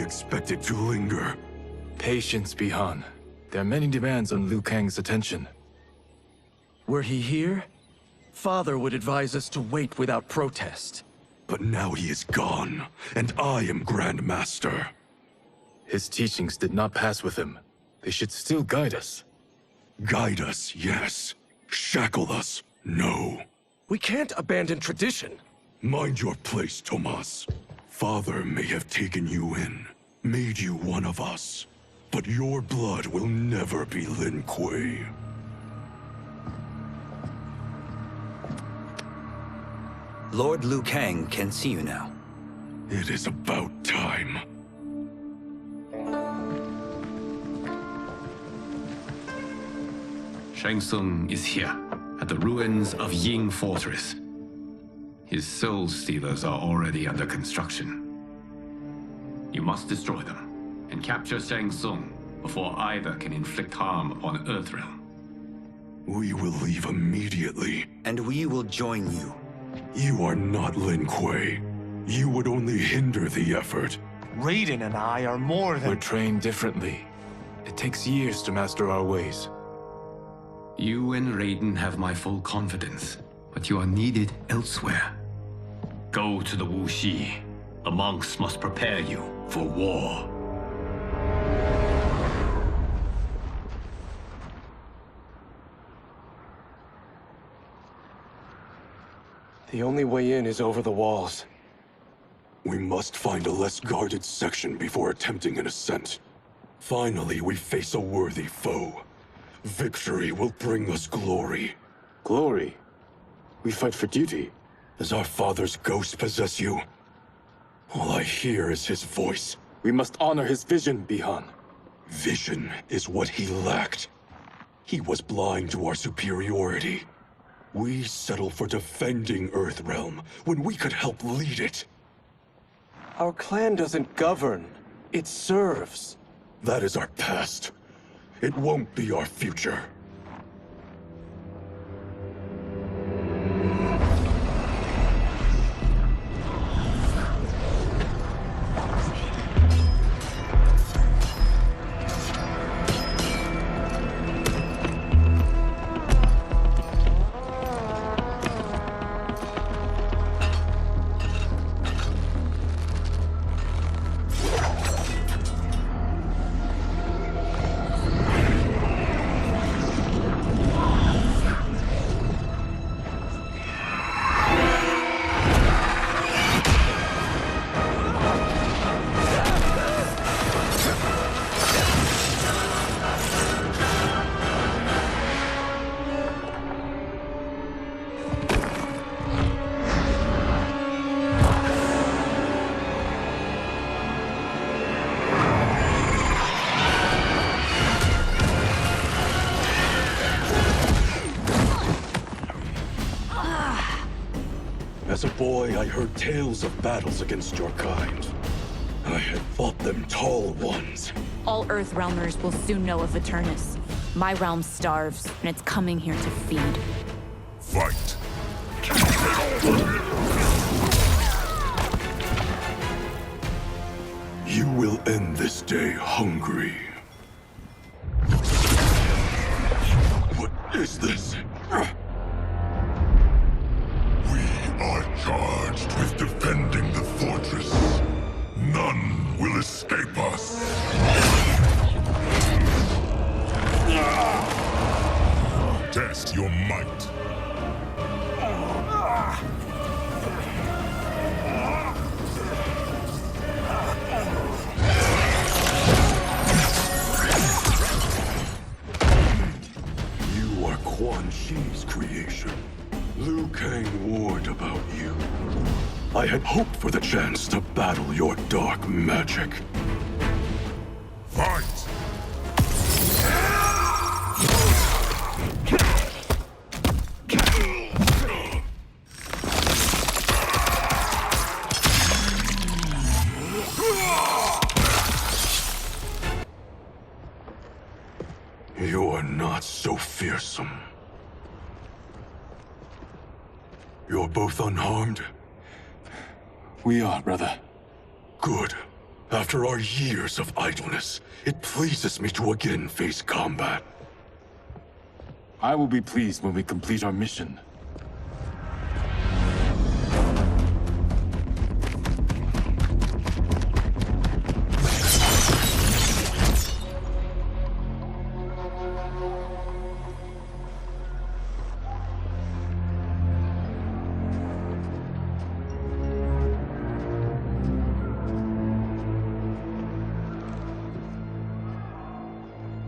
expect it to linger. Patience, Bihan. There are many demands on Liu Kang's attention. Were he here, Father would advise us to wait without protest. But now he is gone, and I am Grand Master. His teachings did not pass with him. They should still guide us. Guide us, yes. Shackle us, no. We can't abandon tradition. Mind your place, Tomas. Father may have taken you in, made you one of us. But your blood will never be Lin Kuei. Lord Liu Kang can see you now. It is about time. Tsung is here, at the ruins of Ying Fortress. His soul stealers are already under construction. You must destroy them, and capture Tsung before either can inflict harm upon Earthrealm. We will leave immediately. And we will join you. You are not Lin Kuei. You would only hinder the effort. Raiden and I are more than... We're trained differently. It takes years to master our ways. You and Raiden have my full confidence, but you are needed elsewhere. Go to the Wuxi. The monks must prepare you for war. The only way in is over the walls. We must find a less guarded section before attempting an ascent. Finally, we face a worthy foe. Victory will bring us glory. Glory? We fight for duty. Does our father's ghost possess you? All I hear is his voice. We must honor his vision, Bihan. Vision is what he lacked. He was blind to our superiority. We settle for defending Earthrealm when we could help lead it. Our clan doesn't govern. It serves. That is our past. It won't be our future. As a boy, I heard tales of battles against your kind. I had fought them tall ones. All Earthrealmers will soon know of Eternus. My realm starves, and it's coming here to feed. Fight! You will end this day hungry. What is this? We are charged with defending the fortress. None will escape us. Test your might. You are Quan Chi's creation. Liu Kang warned about you. I had hoped for the chance to battle your dark magic. Fight! You're not so fearsome. You're both unharmed? We are, brother. Good. After our years of idleness, it pleases me to again face combat. I will be pleased when we complete our mission.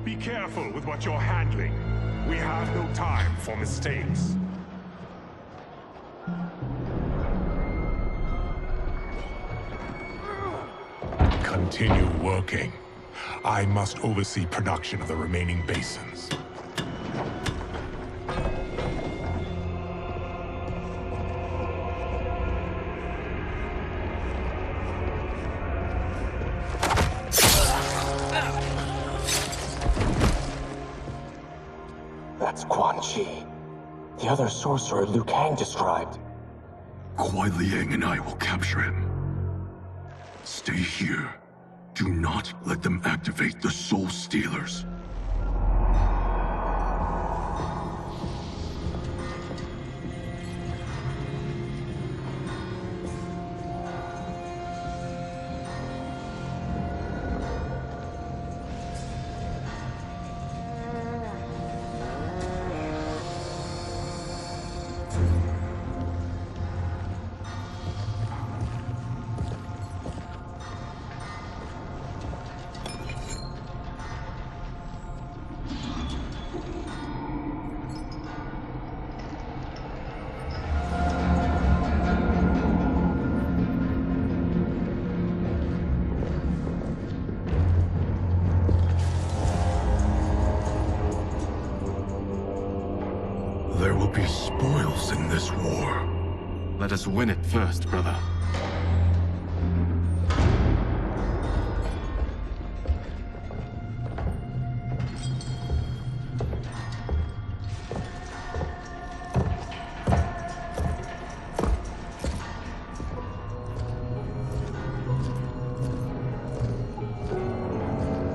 Be careful with what you're handling. We have no time for mistakes. Continue working. I must oversee production of the remaining basins. That's Quan, the other sorcerer Liu Kang described. Kuai Liang and I will capture him. Stay here. Do not let them activate the Soul Stealers. There will be spoils in this war. Let us win it first, brother.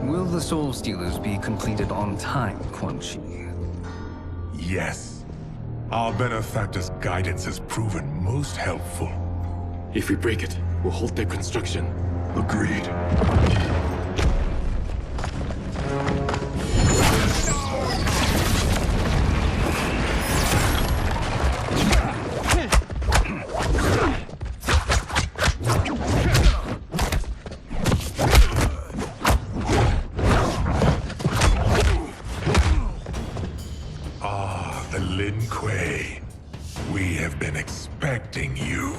Will the Soul Stealers be completed on time, Quan? Yes. Our benefactor's guidance has proven most helpful. If we break it, we'll halt their construction. Agreed. The Lin Kuei. We have been expecting you.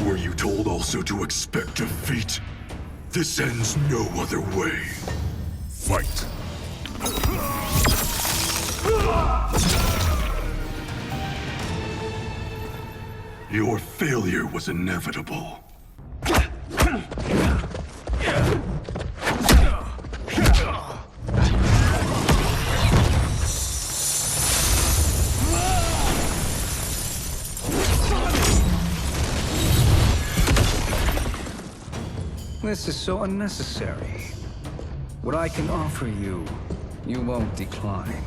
Were you told also to expect defeat? This ends no other way. Fight. Your failure was inevitable. This is so unnecessary. What I can offer you, you won't decline.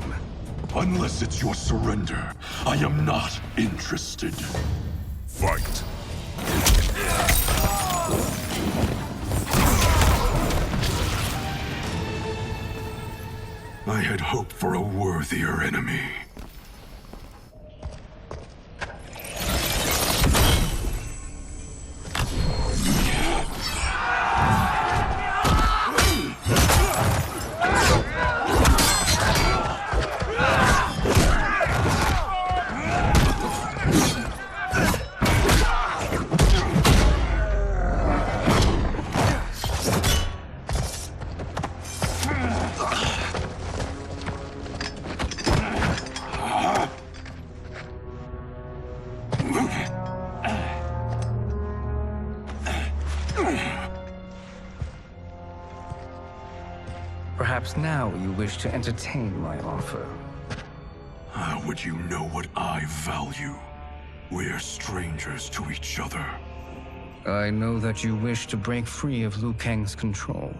Unless it's your surrender, I am not interested. Fight. I had hoped for a worthier enemy. Perhaps now you wish to entertain my offer. How would you know what I value? We're strangers to each other. I know that you wish to break free of Liu Kang's control,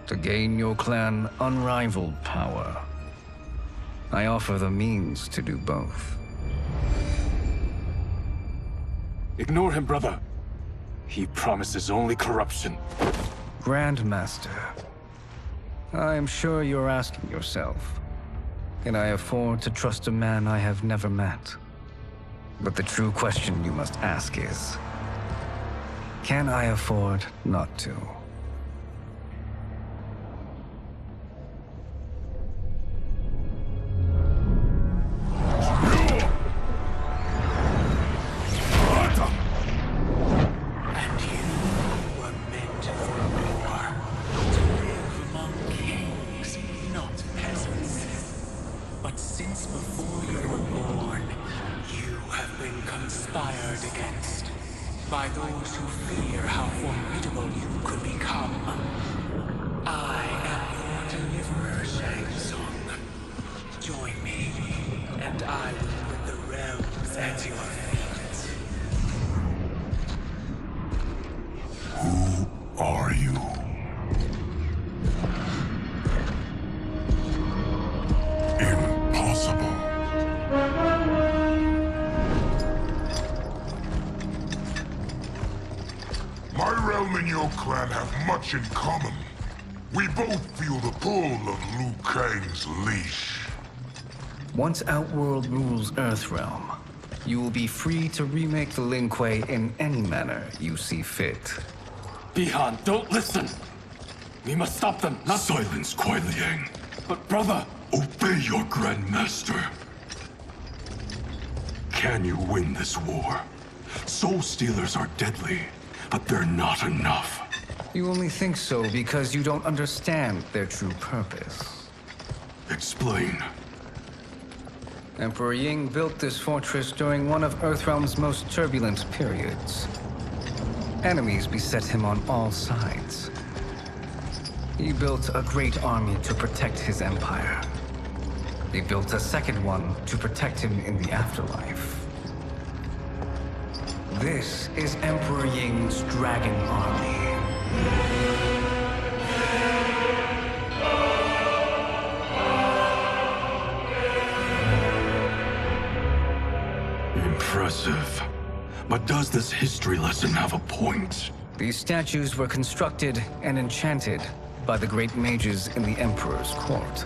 to gain your clan unrivaled power. I offer the means to do both. Ignore him, brother. He promises only corruption. Grandmaster, I am sure you're asking yourself, can I afford to trust a man I have never met? But the true question you must ask is, can I afford not to? By those who fear how formidable you could become. I am your deliverer, Shang. Join me, and I will put the realms at your feet. Who are you? Impossible. My realm and your clan have much in common. We both feel the pull of Liu Kang's leash. Once Outworld rules Earthrealm, you will be free to remake the Lin Kuei in any manner you see fit. Bihan, don't listen! We must stop them, not— Silence, Kuai Liang. But brother! Obey your Grandmaster. Can you win this war? Soul Stealers are deadly, but they're not enough. You only think so because you don't understand their true purpose. Explain. Emperor Ying built this fortress during one of Earthrealm's most turbulent periods. Enemies beset him on all sides. He built a great army to protect his empire. He built a second one to protect him in the afterlife. This is Emperor Ying's Dragon Army. Impressive. But does this history lesson have a point? These statues were constructed and enchanted by the great mages in the Emperor's court.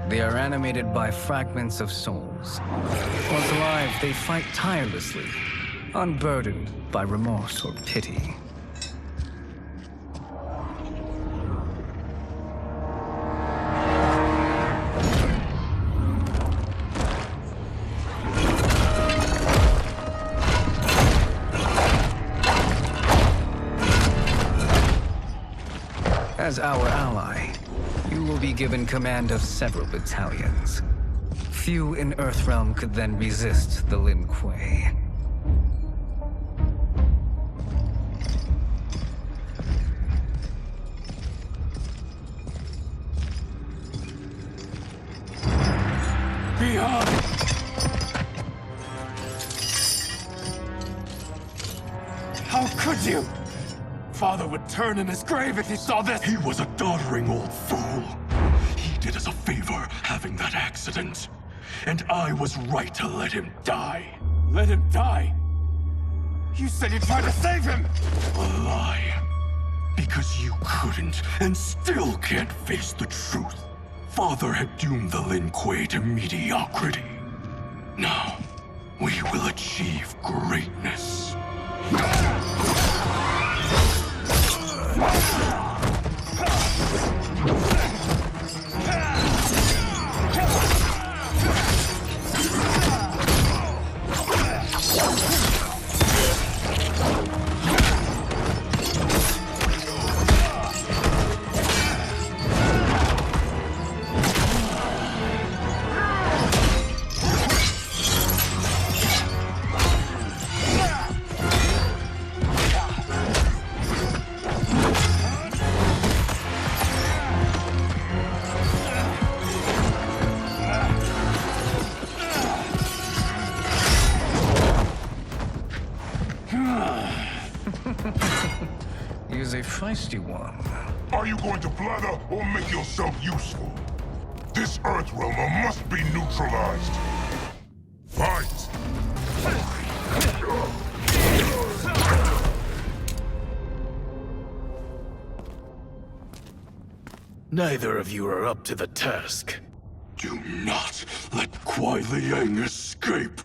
They are animated by fragments of souls. Once alive, they fight tirelessly, unburdened by remorse or pity. As our ally, you will be given command of several battalions. Few in Earthrealm could then resist the Lin Kuei. Bihan! How could you? Father would turn in his grave if he saw this! He was a doddering old fool. He did us a favor having that accident. And I was right to let him die. Let him die? You said you tried to save him! A lie. Because you couldn't and still can't face the truth. Father had doomed the Lin Kuei to mediocrity. Now, we will achieve greatness. He's a feisty one. Are you going to blather or make yourself useful? This Earthrealmer must be neutralized. Fight! Neither of you are up to the task. Do not let Kuai Liang escape.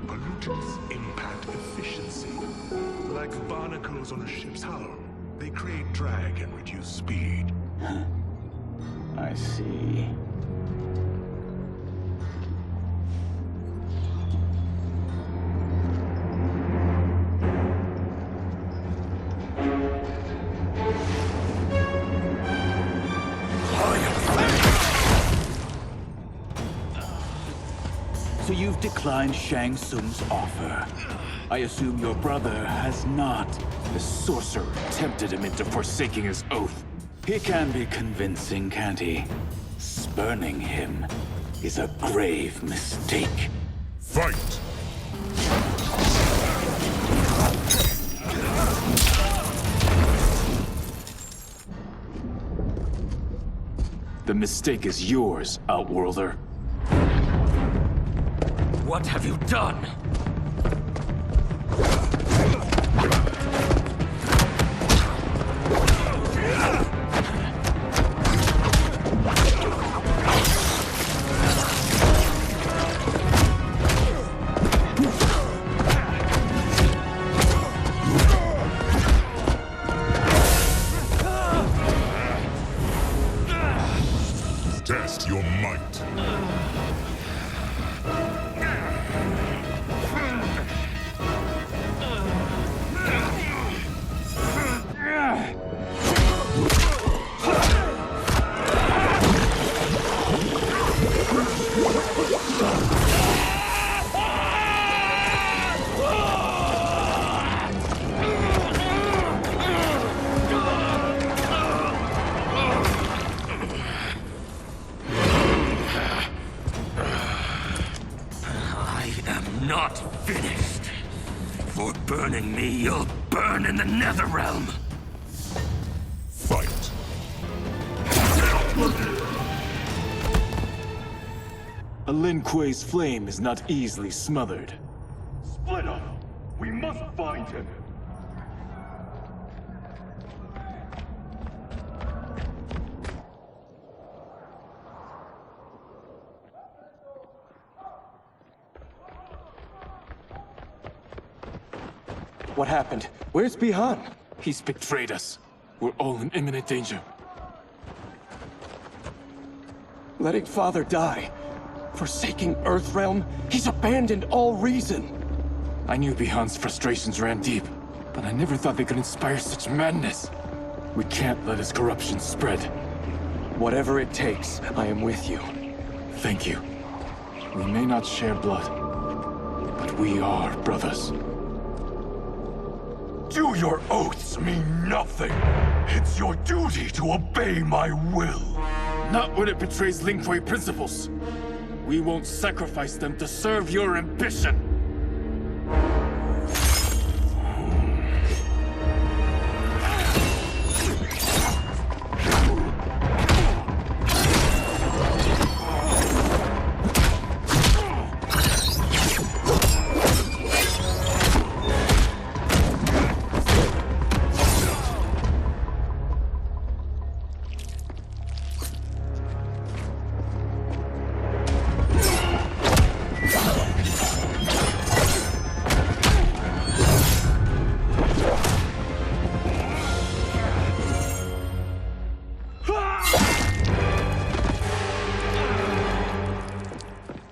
Pollutants impact efficiency. Like barnacles on a ship's hull, they create drag and reduce speed. I see. So you've declined Shang Tsung's offer. I assume your brother has not. The sorcerer tempted him into forsaking his oath. He can be convincing, can't he? Spurning him is a grave mistake. Fight! The mistake is yours, Outworlder. What have you done? Test your might. Not finished. For burning me, you'll burn in the Netherrealm. Fight. A Lin Kuei's flame is not easily smothered. Split up! We must find him! What happened? Where's Bihan? He's betrayed us. We're all in imminent danger. Letting Father die. Forsaking Earthrealm. He's abandoned all reason. I knew Bihan's frustrations ran deep, but I never thought they could inspire such madness. We can't let his corruption spread. Whatever it takes, I am with you. Thank you. We may not share blood, but we are brothers. Do your oaths mean nothing? It's your duty to obey my will. Not when it betrays Lin Kuei principles. We won't sacrifice them to serve your ambition.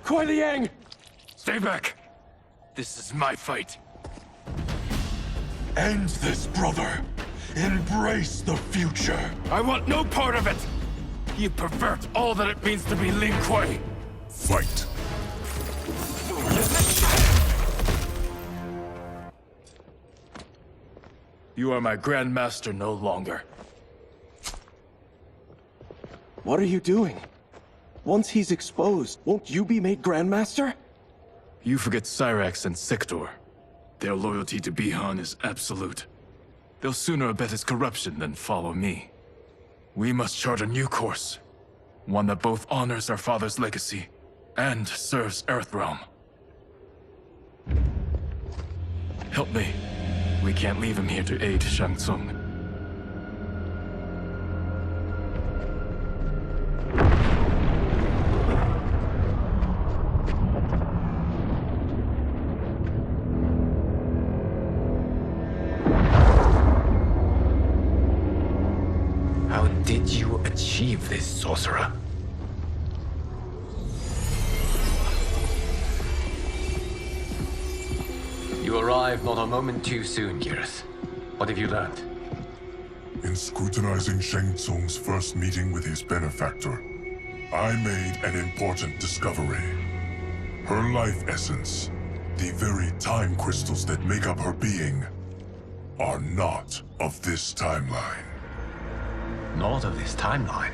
Kuei Liang! Stay back. This is my fight. End this, brother. Embrace the future. I want no part of it! You pervert all that it means to be Lin Kuei! Fight. You are my Grandmaster no longer. What are you doing? Once he's exposed, won't you be made Grandmaster? You forget Cyrax and Sector. Their loyalty to Bihan is absolute. They'll sooner abet his corruption than follow me. We must chart a new course. One that both honors our father's legacy and serves Earthrealm. Help me. We can't leave him here to aid Shang Tsung. How did you achieve this, sorcerer? You arrived not a moment too soon, Geras. What have you learned? In scrutinizing Shang Tsung's first meeting with his benefactor, I made an important discovery. Her life essence, the very time crystals that make up her being, are not of this timeline. Not of this timeline?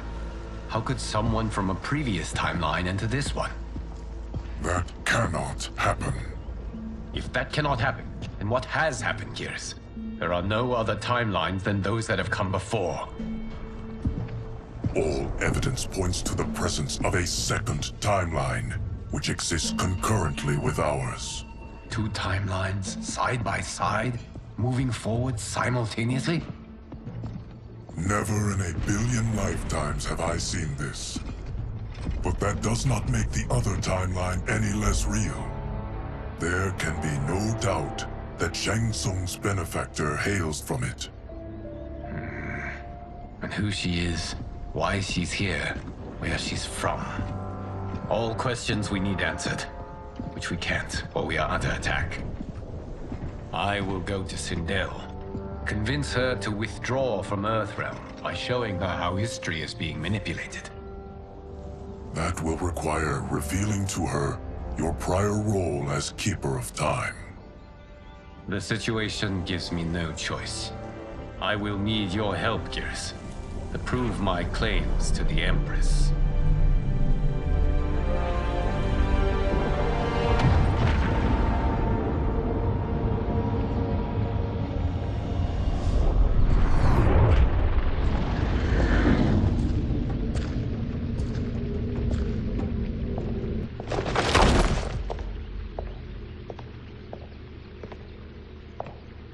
How could someone from a previous timeline enter this one? That cannot happen. If that cannot happen, then what has happened, Geras? There are no other timelines than those that have come before. All evidence points to the presence of a second timeline, which exists concurrently with ours. Two timelines, side by side, moving forward simultaneously? Never in a billion lifetimes have I seen this. But that does not make the other timeline any less real. There can be no doubt that Shang Tsung's benefactor hails from it. And who she is, why she's here, where she's from. All questions we need answered, which we can't, or we are under attack. I will go to Sindel, convince her to withdraw from Earthrealm by showing her how history is being manipulated. That will require revealing to her your prior role as Keeper of Time. The situation gives me no choice. I will need your help, Geras, to prove my claims to the Empress.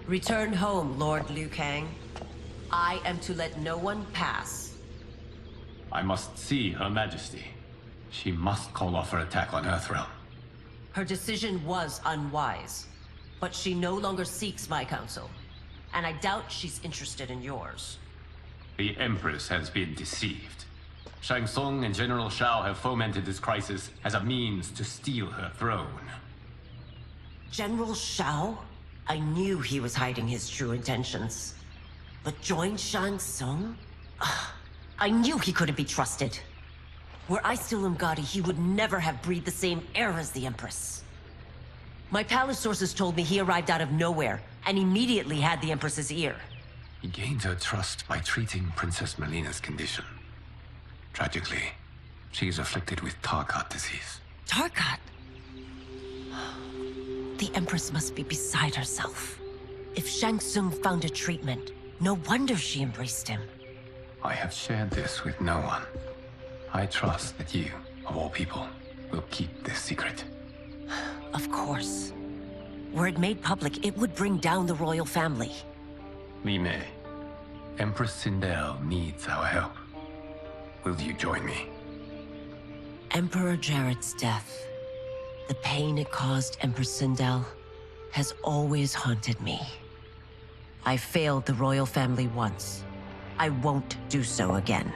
Return home, Lord Liu Kang. I am to let no one pass. I must see Her Majesty. She must call off her attack on Earthrealm. Her decision was unwise, but she no longer seeks my counsel, and I doubt she's interested in yours. The Empress has been deceived. Shang Tsung and General Shao have fomented this crisis as a means to steal her throne. General Shao? I knew he was hiding his true intentions. But join Shang Tsung? I knew he couldn't be trusted. Were I still Umgadi, he would never have breathed the same air as the Empress. My palace sources told me he arrived out of nowhere, and immediately had the Empress's ear. He gained her trust by treating Princess Melina's condition. Tragically, she is afflicted with Tarkat disease. Tarkat? The Empress must be beside herself. If Shang Tsung found a treatment, no wonder she embraced him. I have shared this with no one. I trust that you, of all people, will keep this secret. Of course. Were it made public, it would bring down the royal family. Li Mei, Empress Sindel needs our help. Will you join me? Emperor Jarrett's death, the pain it caused Empress Sindel, has always haunted me. I failed the royal family once. I won't do so again.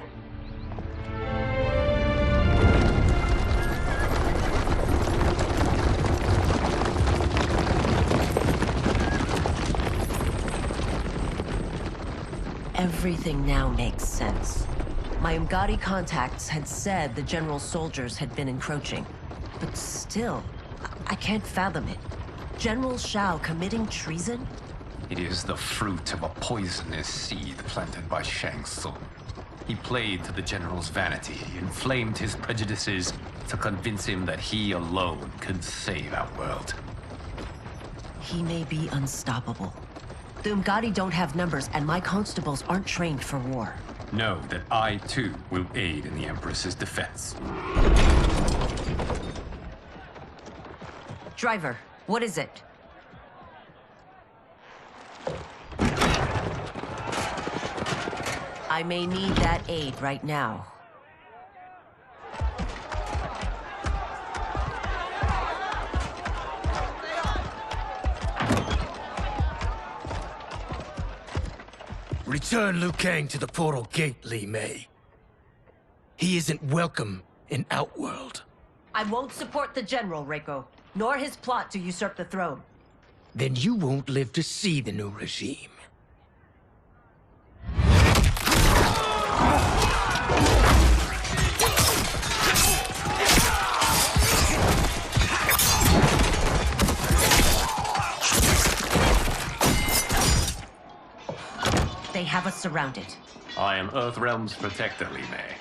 Everything now makes sense. My Umgadi contacts had said the general soldiers had been encroaching. But still, I can't fathom it. General Shao committing treason? It is the fruit of a poisonous seed planted by Shang Tsung. He played to the general's vanity, inflamed his prejudices to convince him that he alone could save our world. He may be unstoppable. The Umgadi don't have numbers, and my constables aren't trained for war. Know that I, too, will aid in the Empress's defense. Driver, what is it? I may need that aid right now. Return Liu Kang to the portal gate, Li Mei. He isn't welcome in Outworld. I won't support the General, Reiko, nor his plot to usurp the throne. Then you won't live to see the new regime. They have us surrounded. I am Earthrealm's protector, Li Mei.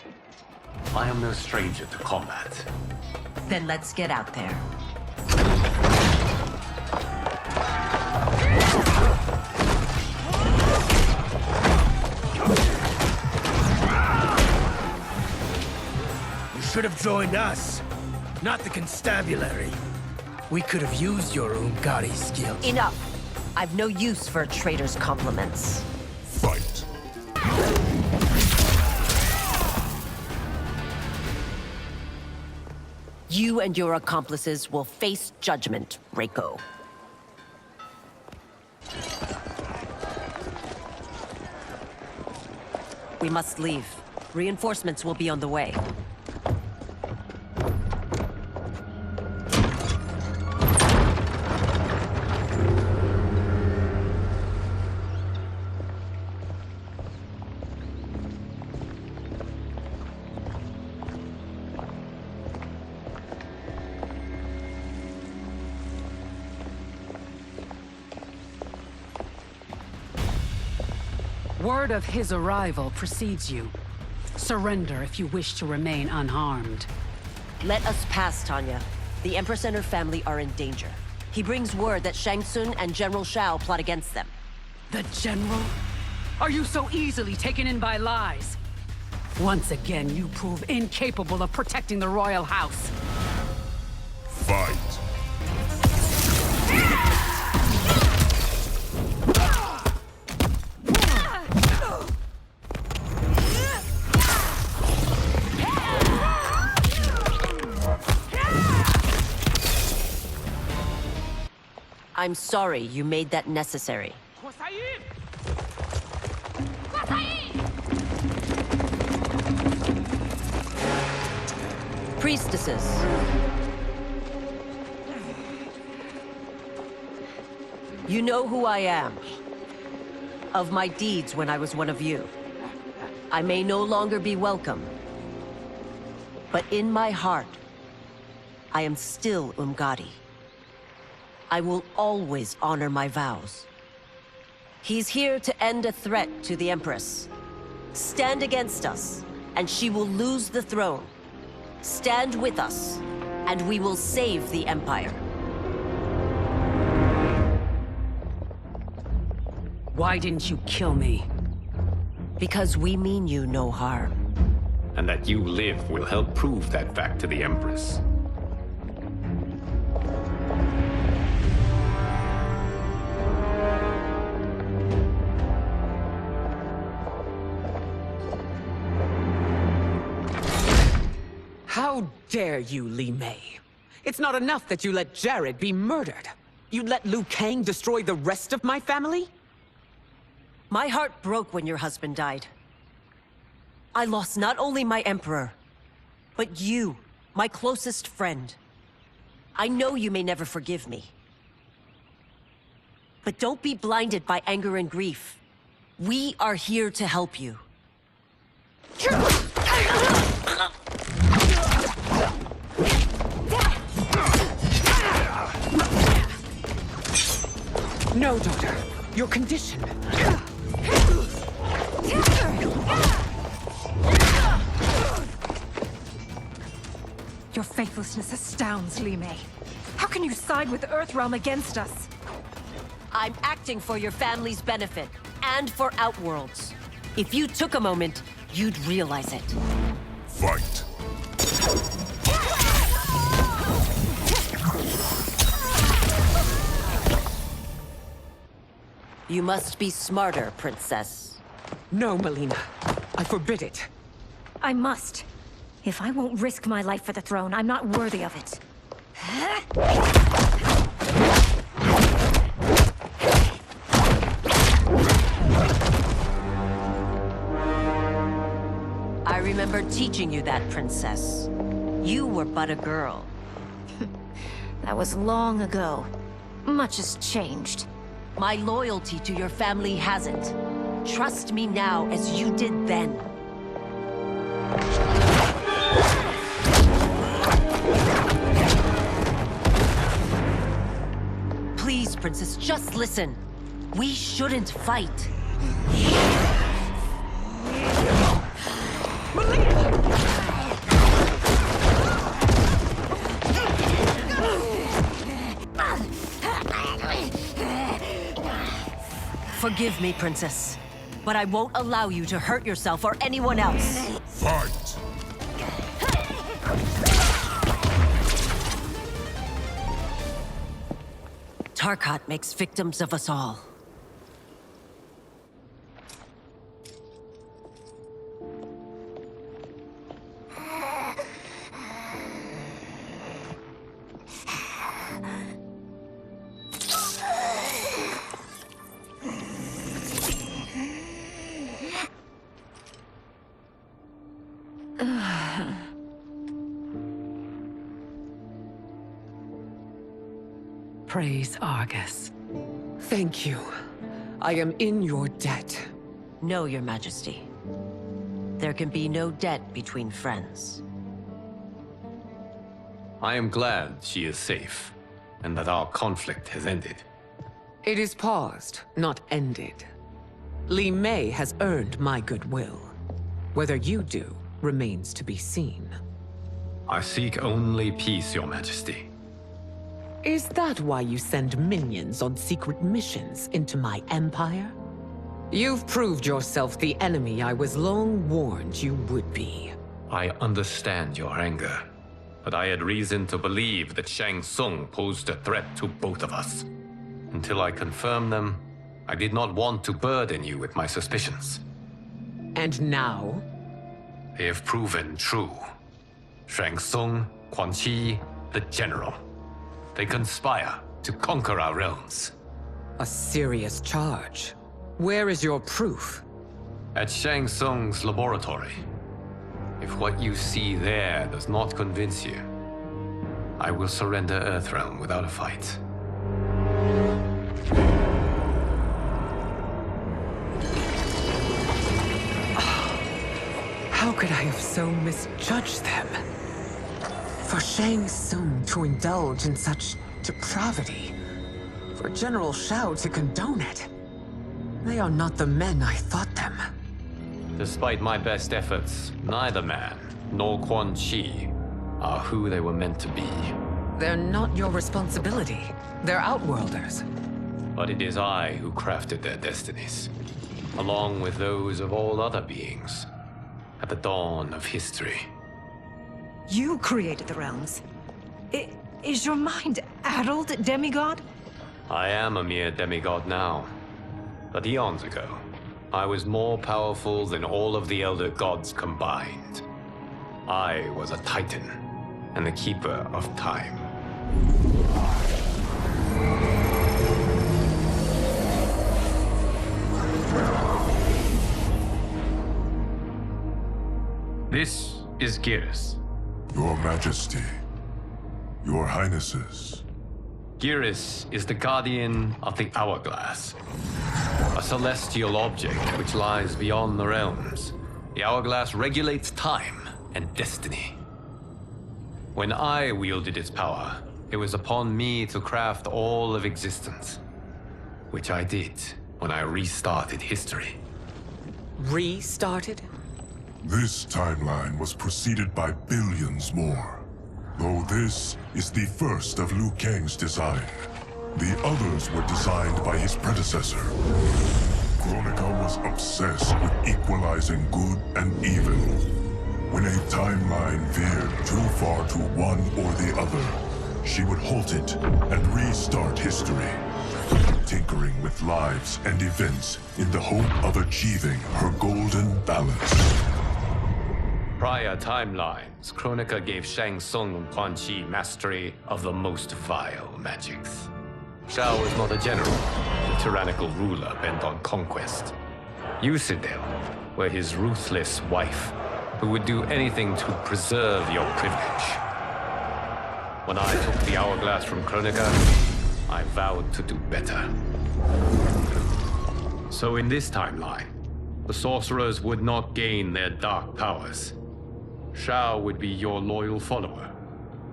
I am no stranger to combat. Then let's get out there. You should have joined us, not the constabulary. We could have used your Umgadi skills. Enough! I've no use for a traitor's compliments. Fight. You and your accomplices will face judgment, Reiko. We must leave. Reinforcements will be on the way. Word of his arrival precedes you. Surrender if you wish to remain unharmed. Let us pass, Tanya. The Empress and her family are in danger. He brings word that Shang Tsung and General Shao plot against them. The General? Are you so easily taken in by lies? Once again, you prove incapable of protecting the royal house. Fight. I'm sorry you made that necessary. Priestesses. You know who I am. Of my deeds when I was one of you. I may no longer be welcome. But in my heart, I am still Umgadi. I will always honor my vows. He's here to end a threat to the Empress. Stand against us, and she will lose the throne. Stand with us, and we will save the Empire. Why didn't you kill me? Because we mean you no harm. And that you live will help prove that fact to the Empress. How dare you, Li Mei? It's not enough that you let Jared be murdered. You'd let Liu Kang destroy the rest of my family? My heart broke when your husband died. I lost not only my Emperor, but you, my closest friend. I know you may never forgive me. But don't be blinded by anger and grief. We are here to help you. No, daughter. Your condition. Your faithlessness astounds, Li Mei. How can you side with Earthrealm against us? I'm acting for your family's benefit, and for Outworld's. If you took a moment, you'd realize it. Fight. You must be smarter, Princess. No, Melina. I forbid it. I must. If I won't risk my life for the throne, I'm not worthy of it. I remember teaching you that, Princess. You were but a girl. That was long ago. Much has changed. My loyalty to your family hasn't. Trust me now as you did then. Please, Princess, just listen. We shouldn't fight. Forgive me, Princess, but I won't allow you to hurt yourself or anyone else. Fight! Tarkat makes victims of us all. Praise Argus. Thank you. I am in your debt. No, Your Majesty. There can be no debt between friends. I am glad she is safe, and that our conflict has ended. It is paused, not ended. Li Mei has earned my goodwill. Whether you do remains to be seen. I seek only peace, Your Majesty. Is that why you send minions on secret missions into my empire? You've proved yourself the enemy I was long warned you would be. I understand your anger, but I had reason to believe that Tsung posed a threat to both of us. Until I confirmed them, I did not want to burden you with my suspicions. And now? They have proven true. Tsung, Quan, the General. They conspire to conquer our realms. A serious charge. Where is your proof? At Shang Tsung's laboratory. If what you see there does not convince you, I will surrender Earthrealm without a fight. How could I have so misjudged them? For Shang Tsung to indulge in such depravity, for General Shao to condone it, they are not the men I thought them. Despite my best efforts, neither man nor Quan are who they were meant to be. They're not your responsibility. They're Outworlders. But it is I who crafted their destinies, along with those of all other beings, at the dawn of history. You created the realms. Is your mind addled, demigod? I am a mere demigod now. But eons ago, I was more powerful than all of the Elder Gods combined. I was a Titan, and the Keeper of Time. This is Geras. Your Majesty. Your Highnesses. Geras is the guardian of the Hourglass. A celestial object which lies beyond the realms. The hourglass regulates time and destiny. When I wielded its power, it was upon me to craft all of existence. Which I did when I restarted history. Restarted? This timeline was preceded by billions more. Though this is the first of Liu Kang's design. The others were designed by his predecessor. Kronika was obsessed with equalizing good and evil. When a timeline veered too far to one or the other, she would halt it and restart history, tinkering with lives and events in the hope of achieving her golden balance. Prior timelines, Kronika gave Shang Tsung and Quan mastery of the most vile magics. Shao was not a general, a tyrannical ruler bent on conquest. Citadel were his ruthless wife, who would do anything to preserve your privilege. When I took the hourglass from Kronika, I vowed to do better. So in this timeline, the sorcerers would not gain their dark powers. Shao would be your loyal follower,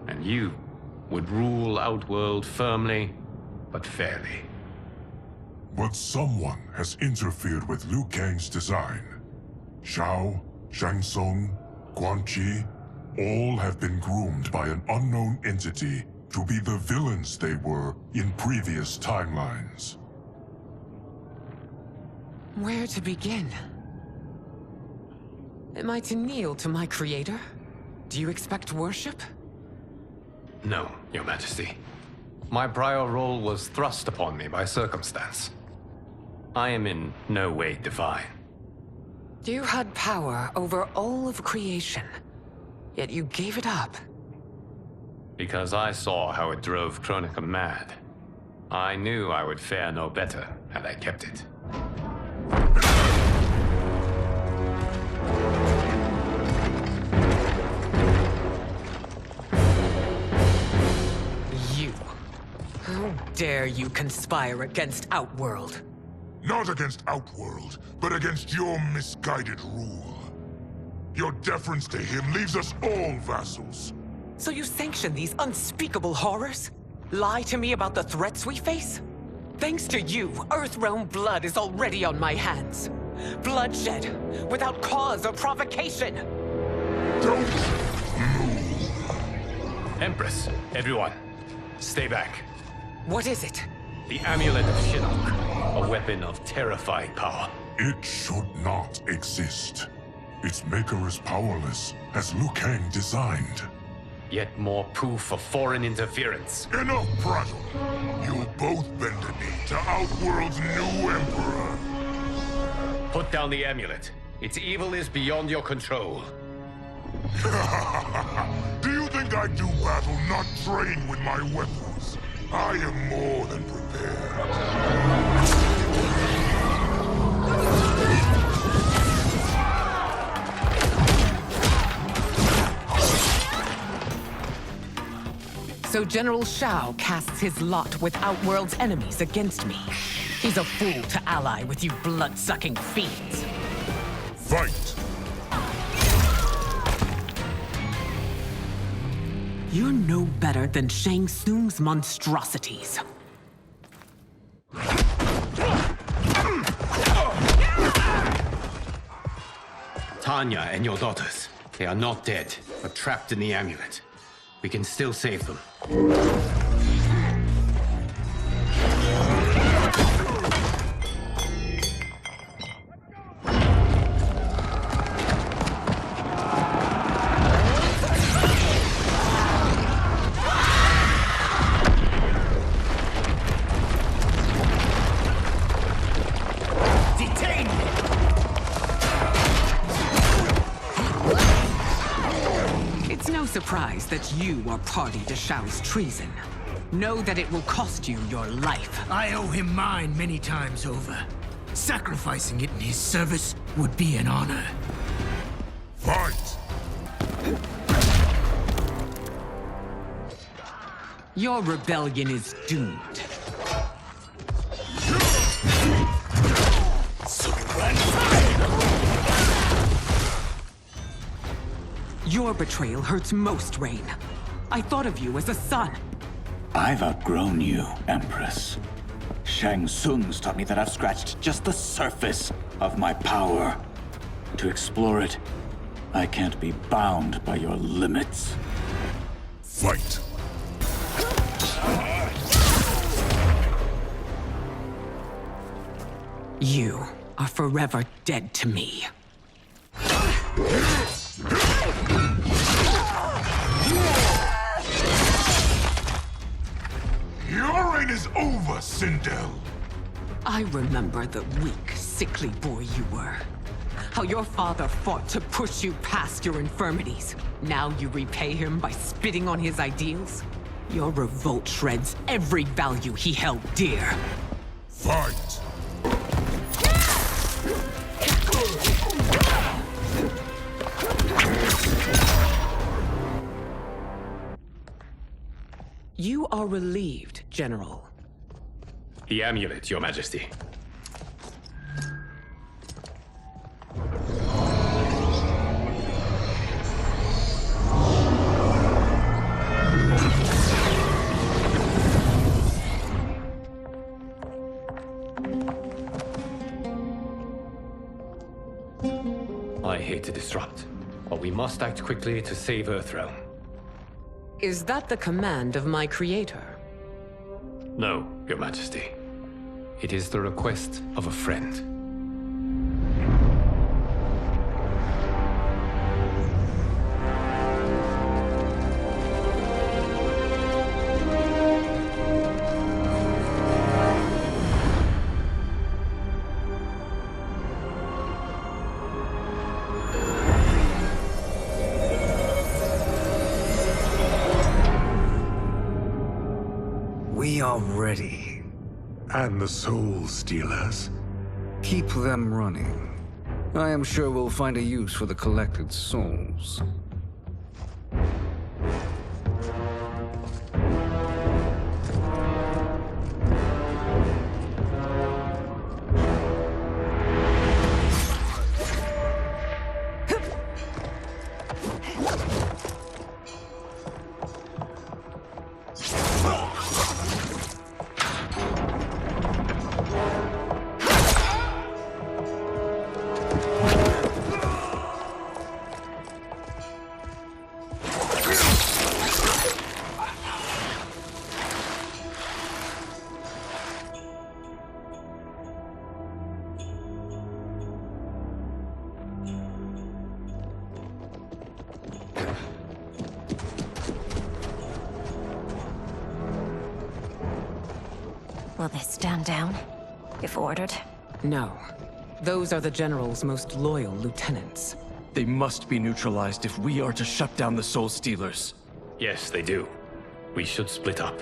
and you would rule Outworld firmly, but fairly. But someone has interfered with Liu Kang's design. Shao, Shang Tsung, Quan Chi, all have been groomed by an unknown entity to be the villains they were in previous timelines. Where to begin? Am I to kneel to my creator? Do you expect worship? No, Your Majesty. My prior role was thrust upon me by circumstance. I am in no way divine. You had power over all of creation, yet you gave it up. Because I saw how it drove Kronika mad. I knew I would fare no better had I kept it. You. How dare you conspire against Outworld? Not against Outworld, but against your misguided rule. Your deference to him leaves us all vassals. So you sanction these unspeakable horrors? Lie to me about the threats we face? Thanks to you, Earthrealm blood is already on my hands. Bloodshed, without cause or provocation. Don't move. Empress, everyone, stay back. What is it? The Amulet of Shinnok, a weapon of terrifying power. It should not exist. Its maker is powerless, as Liu Kang designed. Yet more proof of foreign interference. Enough prattle! You'll both bend a knee to Outworld's new emperor. Put down the amulet. Its evil is beyond your control. Do you think I do battle not trained with my weapons? I am more than prepared. So General Shao casts his lot with Outworld's enemies against me. He's a fool to ally with you blood-sucking fiends. Fight! You're no better than Shang Tsung's monstrosities. Tanya and your daughters, they are not dead, but trapped in the amulet. We can still save them. Surprised that you are party to Shao's treason. Know that it will cost you your life. I owe him mine many times over. Sacrificing it in his service would be an honor. Fight! Your rebellion is doomed. Your betrayal hurts most, Rain. I thought of you as a son. I've outgrown you, Empress. Shang Tsung's taught me that I've scratched just the surface of my power. To explore it, I can't be bound by your limits. Fight! You are forever dead to me. Your reign is over, Sindel. I remember the weak, sickly boy you were. How your father fought to push you past your infirmities. Now you repay him by spitting on his ideals? Your revolt shreds every value he held dear. Fight! You are relieved, General. The amulet, Your Majesty. I hate to disrupt, but we must act quickly to save Earthrealm. Is that the command of my creator? No, Your Majesty. It is the request of a friend. We are ready. And the Soul Stealers? Keep them running. I am sure we'll find a use for the collected souls. Will they stand down, if ordered? No. Those are the General's most loyal lieutenants. They must be neutralized if we are to shut down the Soul Stealers. Yes, they do. We should split up.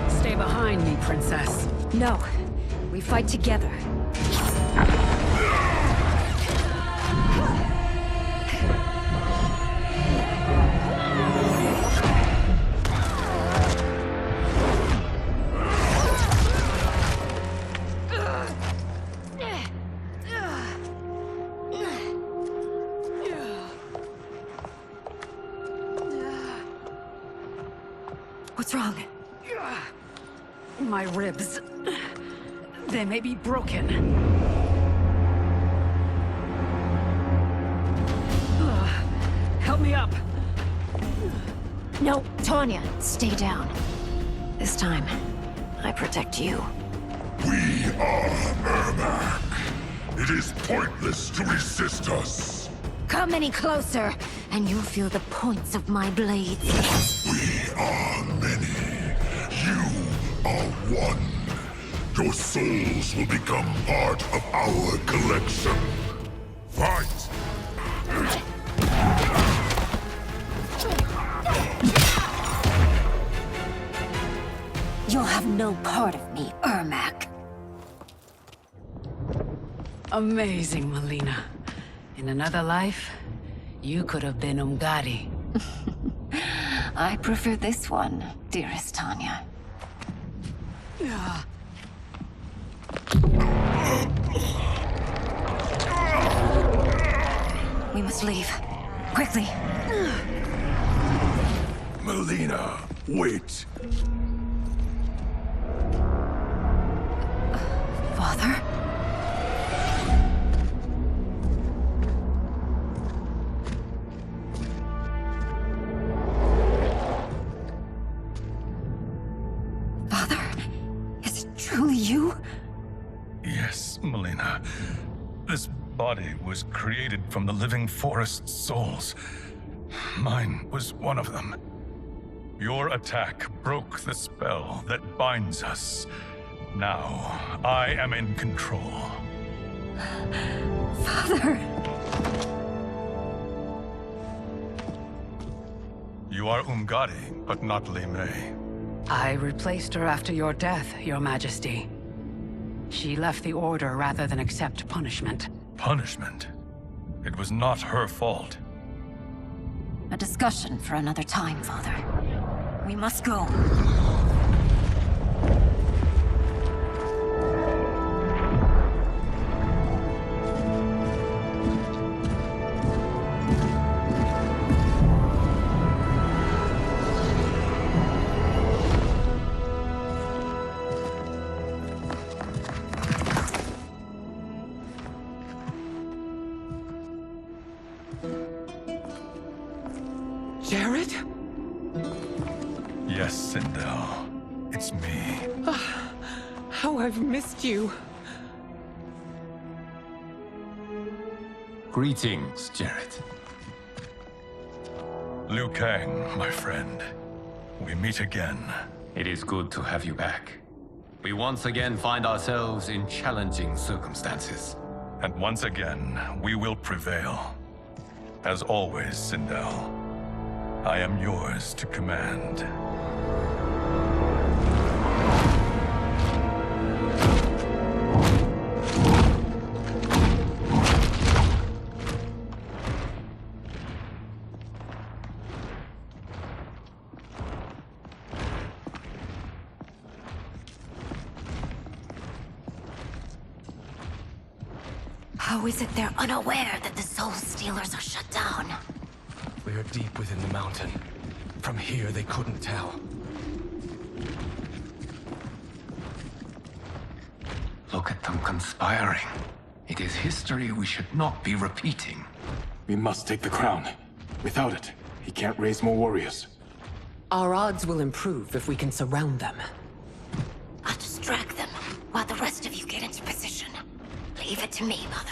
Stay behind me, Princess. No. We fight together. What's wrong? My ribs. They may be broken. Help me up. No, Tanya, stay down. This time, I protect you. We are Ermac. It is pointless to resist us. Come any closer, and you'll feel the points of my blades. We are many. You are one. Your souls will become part of our collection. Fight! You'll have no part of me, Ermac. Amazing, Melina. In another life, you could have been Umgadi. I prefer this one, dearest Tanya. We must leave. Quickly. Melina, wait. Father? Father? Is it truly you? Yes, Melina. This body was created from the living forest's souls. Mine was one of them. Your attack broke the spell that binds us. Now, I am in control. Father! You are Umgadi, but not Li Mei. I replaced her after your death, Your Majesty. She left the Order rather than accept punishment. Punishment? It was not her fault. A discussion for another time, Father. We must go. Jared? Yes, Sindel. It's me. How I've missed you. Greetings, Jared. Liu Kang, my friend. We meet again. It is good to have you back. We once again find ourselves in challenging circumstances. And once again, we will prevail. As always, Sindel, I am yours to command. How is it they're unaware that the Soul Stealers are shut down? We are deep within the mountain. From here, they couldn't tell. Look at them conspiring. It is history we should not be repeating. We must take the crown. Without it, he can't raise more warriors. Our odds will improve if we can surround them. I'll distract them while the rest of you get into position. Leave it to me, Mother.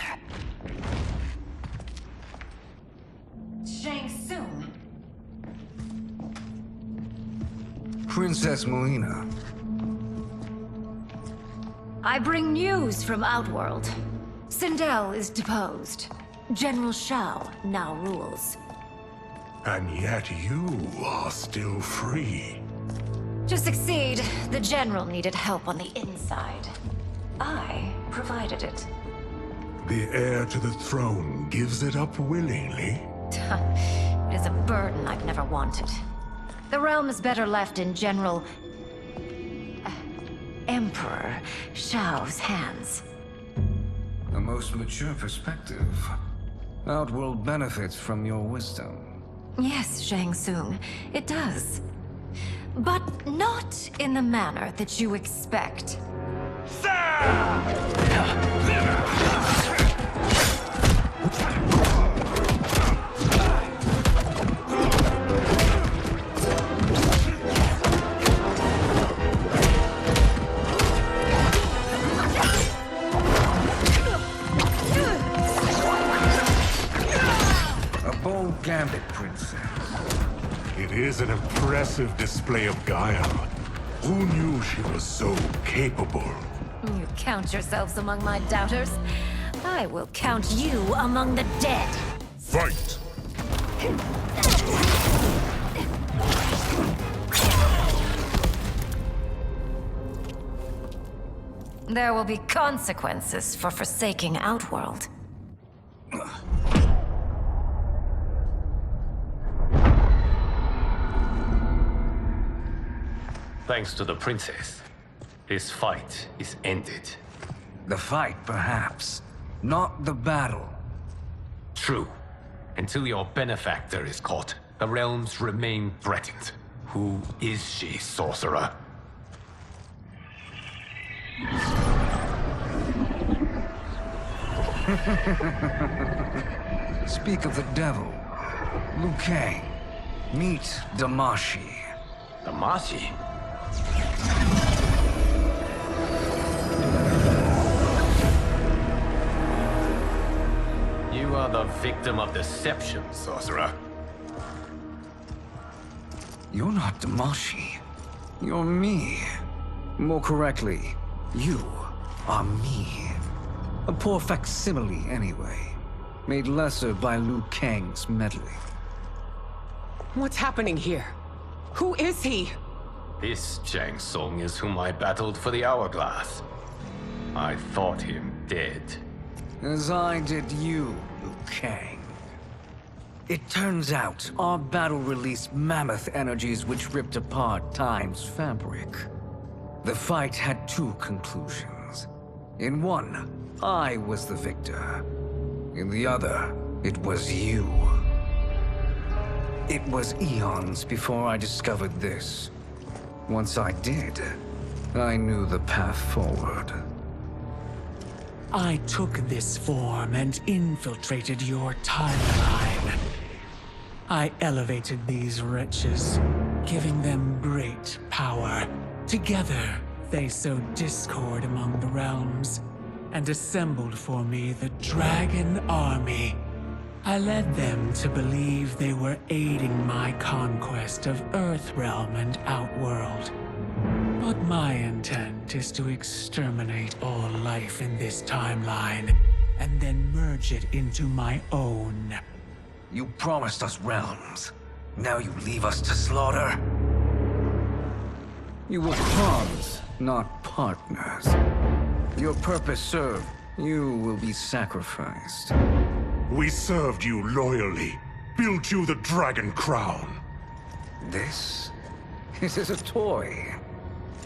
Shang Tsung. Princess Melina. I bring news from Outworld. Sindel is deposed. General Shao now rules. And yet you are still free. To succeed, the General needed help on the inside. I provided it. The heir to the throne gives it up willingly. It is a burden I've never wanted. The realm is better left in General... Emperor Shao's hands. A most mature perspective. Outworld benefits from your wisdom. Yes, Shang Tsung, it does. But not in the manner that you expect. A bold gambit, Princess. It is an impressive display of guile. Who knew she was so capable? You count yourselves among my doubters. I will count you among the dead. Fight! There will be consequences for forsaking Outworld. Thanks to the princess, this fight is ended. The fight, perhaps. Not the battle. True. Until your benefactor is caught, the realms remain threatened. Who is she, sorcerer? Speak of the devil. Liu Kang. Meet Damashi. Damashi? You are the victim of deception, sorcerer. You're not Damashi. You're me. More correctly, you are me. A poor facsimile, anyway. Made lesser by Liu Kang's meddling. What's happening here? Who is he? This Shang Tsung is whom I battled for the Hourglass. I thought him dead. As I did you, Liu Kang. It turns out our battle released mammoth energies which ripped apart time's fabric. The fight had two conclusions. In one, I was the victor. In the other, it was you. It was eons before I discovered this. Once I did, I knew the path forward. I took this form and infiltrated your timeline. I elevated these wretches, giving them great power. Together, they sowed discord among the realms, and assembled for me the Dragon Army. I led them to believe they were aiding my conquest of Earthrealm and Outworld. But my intent is to exterminate all life in this timeline, and then merge it into my own. You promised us realms. Now you leave us to slaughter? You were pawns, not partners. Your purpose served. You will be sacrificed. We served you loyally, built you the Dragon Crown. This is a toy.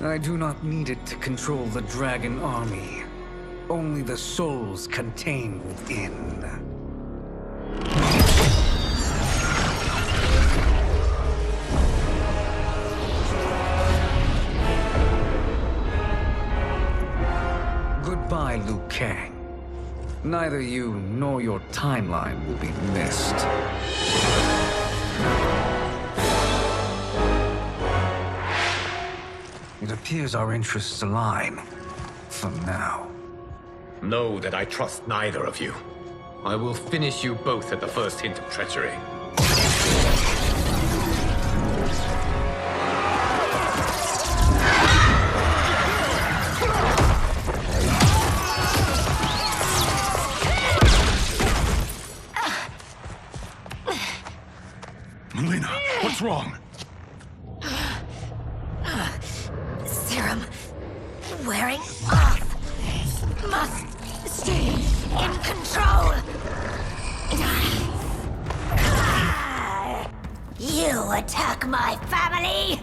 I do not need it to control the Dragon Army. Only the souls contained within. Goodbye, Liu Kang. Neither you nor your timeline will be missed. It appears our interests align. For now. Know that I trust neither of you. I will finish you both at the first hint of treachery. Melina, what's wrong? Serum wearing off. Must stay in control. You attack my family.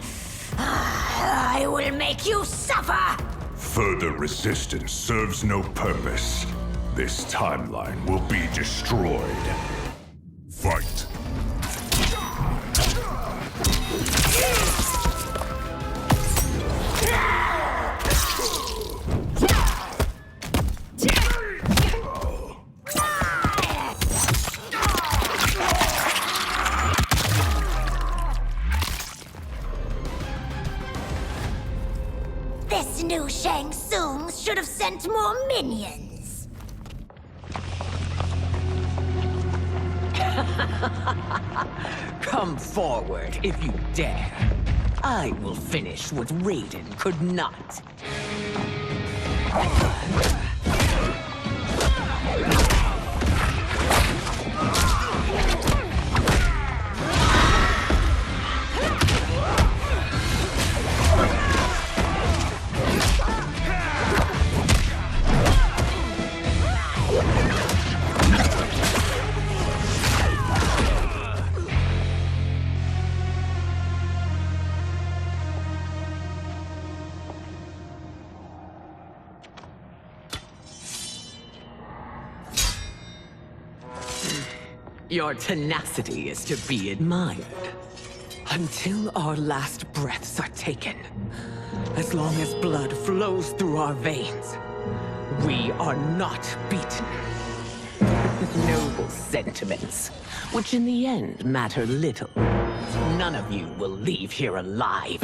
I will make you suffer. Further resistance serves no purpose. This timeline will be destroyed. Fight. This new Shang Tsung should have sent more minions. Come forward if you dare. I will finish what Raiden could not. Your tenacity is to be admired. Until our last breaths are taken, as long as blood flows through our veins, we are not beaten. Noble sentiments, which in the end matter little. None of you will leave here alive.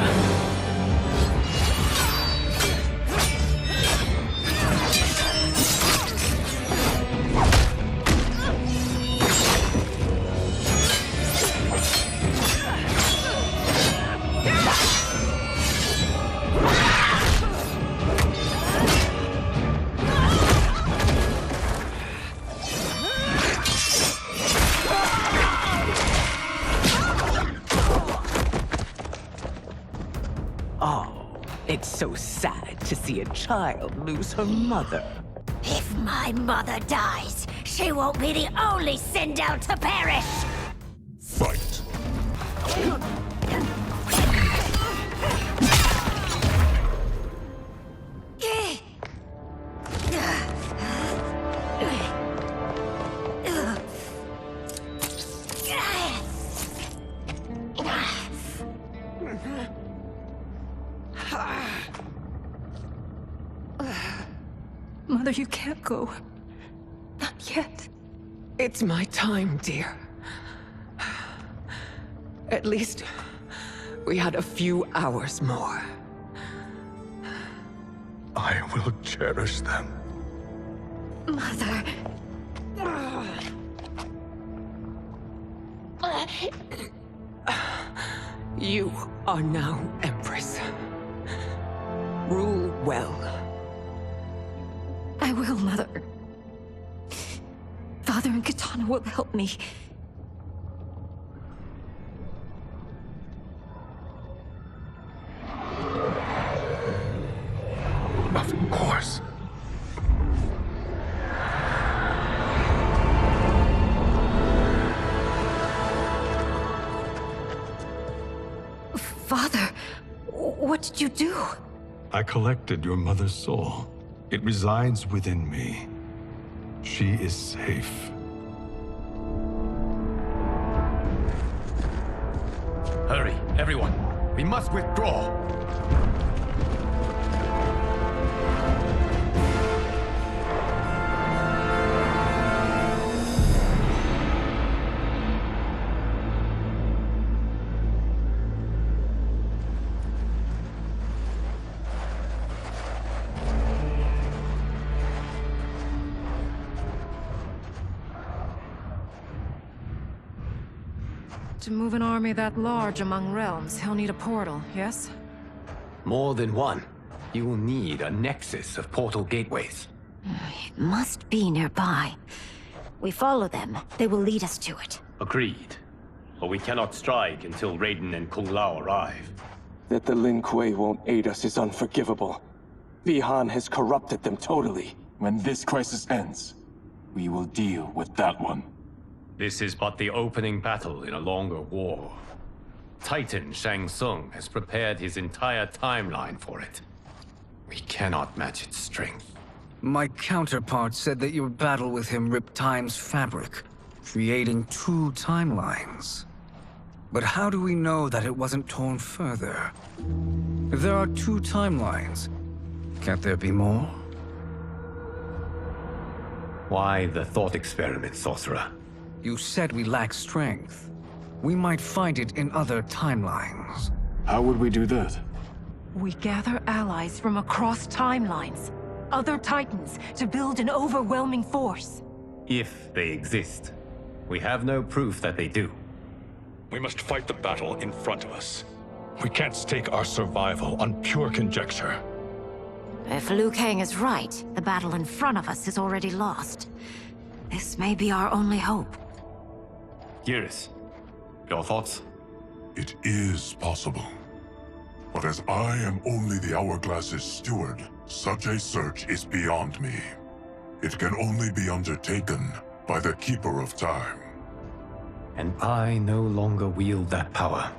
It's so sad to see a child lose her mother. If my mother dies, she won't be the only Sindel to perish! Fight! Mother, you can't go. Not yet. It's my time, dear. At least we had a few hours more. I will cherish them. Mother... You are now Empress. Rule well. I will, Mother. Father and Katana will help me. Of course. Father, what did you do? I collected your mother's soul. It resides within me. She is safe. Hurry, everyone. We must withdraw. To move an army that large among realms, he'll need a portal, yes? More than one. You will need a nexus of portal gateways. It must be nearby. We follow them, they will lead us to it. Agreed. But we cannot strike until Raiden and Kung Lao arrive. That the Lin Kuei won't aid us is unforgivable. Bihan has corrupted them totally. When this crisis ends, we will deal with that one. This is but the opening battle in a longer war. Titan Shang Tsung has prepared his entire timeline for it. We cannot match its strength. My counterpart said that your battle with him ripped time's fabric, creating 2 timelines. But how do we know that it wasn't torn further? If there are 2 timelines, can't there be more? Why the thought experiment, sorcerer? You said we lack strength. We might find it in other timelines. How would we do that? We gather allies from across timelines, other titans, to build an overwhelming force. If they exist. We have no proof that they do. We must fight the battle in front of us. We can't stake our survival on pure conjecture. If Liu Kang is right, the battle in front of us is already lost. This may be our only hope. Geras, your thoughts? It is possible. But as I am only the Hourglass's steward, such a search is beyond me. It can only be undertaken by the Keeper of Time. And I no longer wield that power.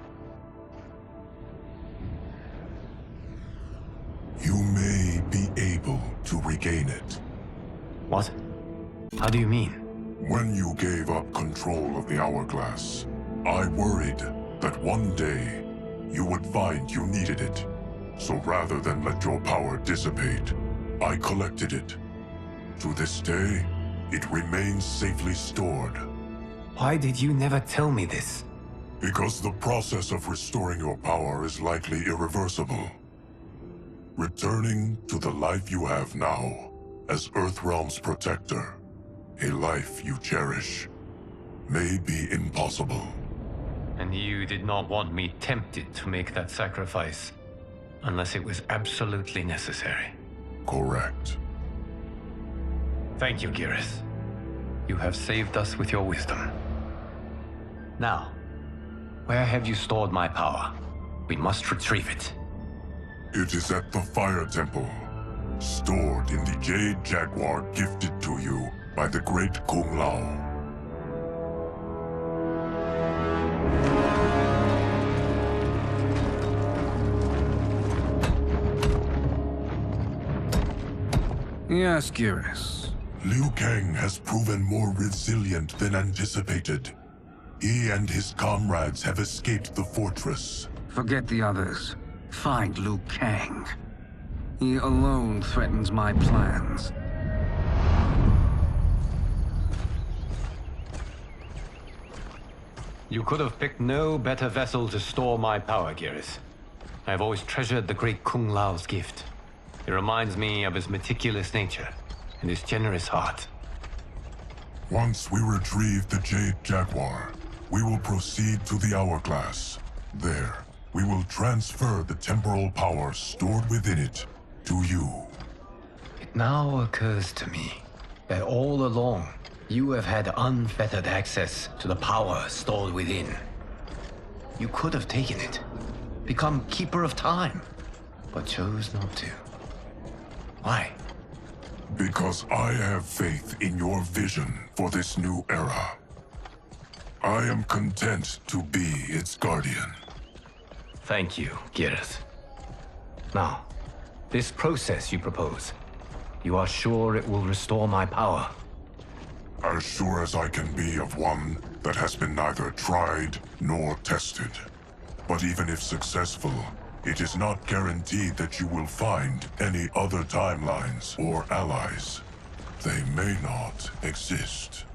You may be able to regain it. What? How do you mean? When you gave up control of the hourglass, I worried that one day you would find you needed it. So rather than let your power dissipate, I collected it. To this day, it remains safely stored. Why did you never tell me this? Because the process of restoring your power is likely irreversible. Returning to the life you have now, as Earthrealm's protector, a life you cherish, may be impossible. And you did not want me tempted to make that sacrifice, unless it was absolutely necessary. Correct. Thank you, Geras. You have saved us with your wisdom. Now, where have you stored my power? We must retrieve it. It is at the Fire Temple, stored in the Jade Jaguar gifted to you by the great Kung Lao. Yes, Geras. Liu Kang has proven more resilient than anticipated. He and his comrades have escaped the fortress. Forget the others. Find Liu Kang. He alone threatens my plans. You could have picked no better vessel to store my power, Geras. I have always treasured the great Kung Lao's gift. It reminds me of his meticulous nature and his generous heart. Once we retrieve the Jade Jaguar, we will proceed to the Hourglass. There, we will transfer the temporal power stored within it to you. It now occurs to me that all along, you have had unfettered access to the power stored within. You could have taken it, become Keeper of Time, but chose not to. Why? Because I have faith in your vision for this new era. I am content to be its guardian. Thank you, Geras. Now, this process you propose, you are sure it will restore my power? As sure as I can be of one that has been neither tried nor tested. But even if successful, it is not guaranteed that you will find any other timelines or allies. They may not exist.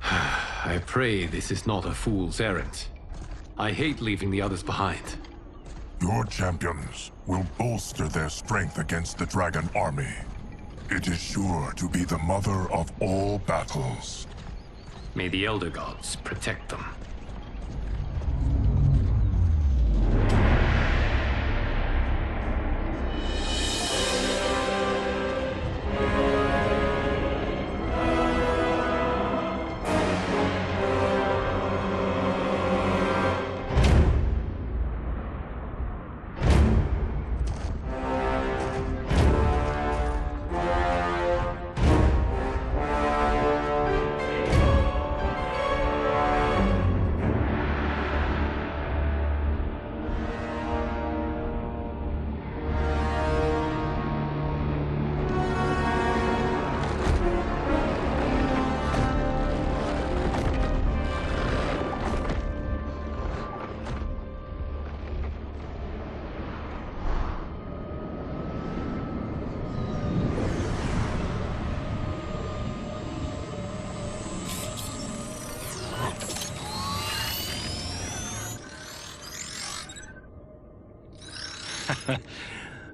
I pray this is not a fool's errand. I hate leaving the others behind. Your champions will bolster their strength against the Dragon Army. It is sure to be the mother of all battles. May the Elder Gods protect them.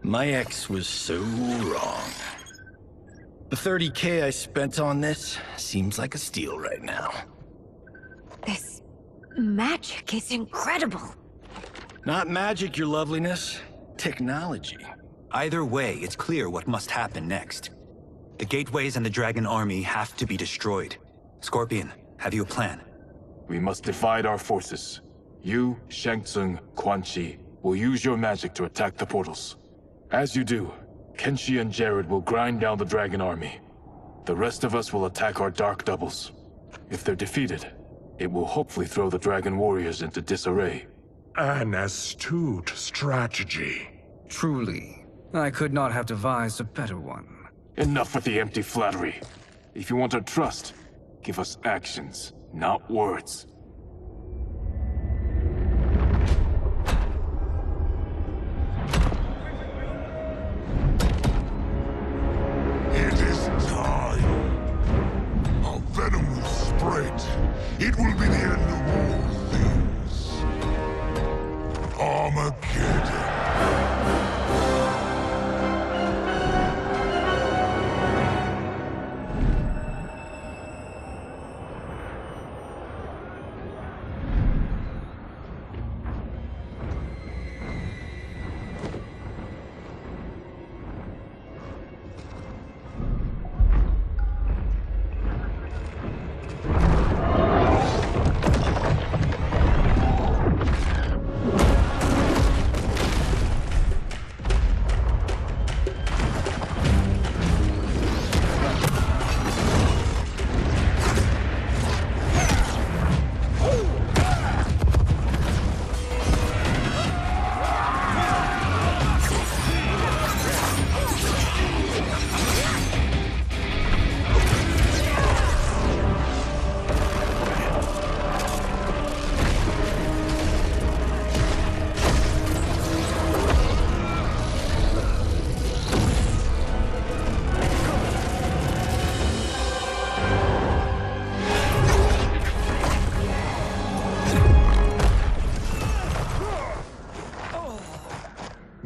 My ex was so wrong. The 30K I spent on this seems like a steal right now. This magic is incredible. Not magic, your loveliness. Technology. Either way, it's clear what must happen next. The gateways and the Dragon Army have to be destroyed. Scorpion, have you a plan? We must divide our forces. You, Shang, Tsung, Quan will use your magic to attack the portals. As you do, Kenshi and Jared will grind down the Dragon Army. The rest of us will attack our dark doubles. If they're defeated, it will hopefully throw the Dragon Warriors into disarray. An astute strategy. Truly, I could not have devised a better one. Enough with the empty flattery. If you want our trust, Give us actions, not words. It is time. Our venom will spread. It will be the end of all things. Armageddon.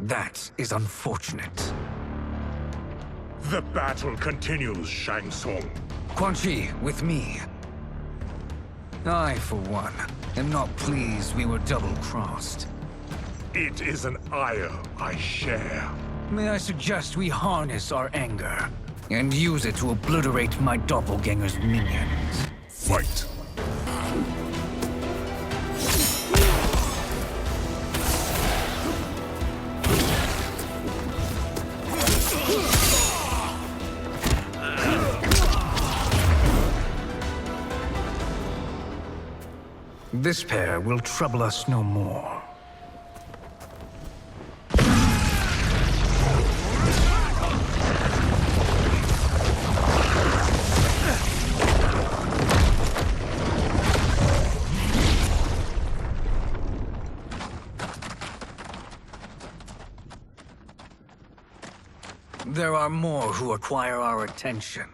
That is unfortunate. The battle continues, Shang Tsung. Quan Chi, with me. I, for one, am not pleased we were double-crossed. It is an ire I share. May I suggest we harness our anger and use it to obliterate my doppelganger's minions? Fight. This pair will trouble us no more. There are more who require our attention.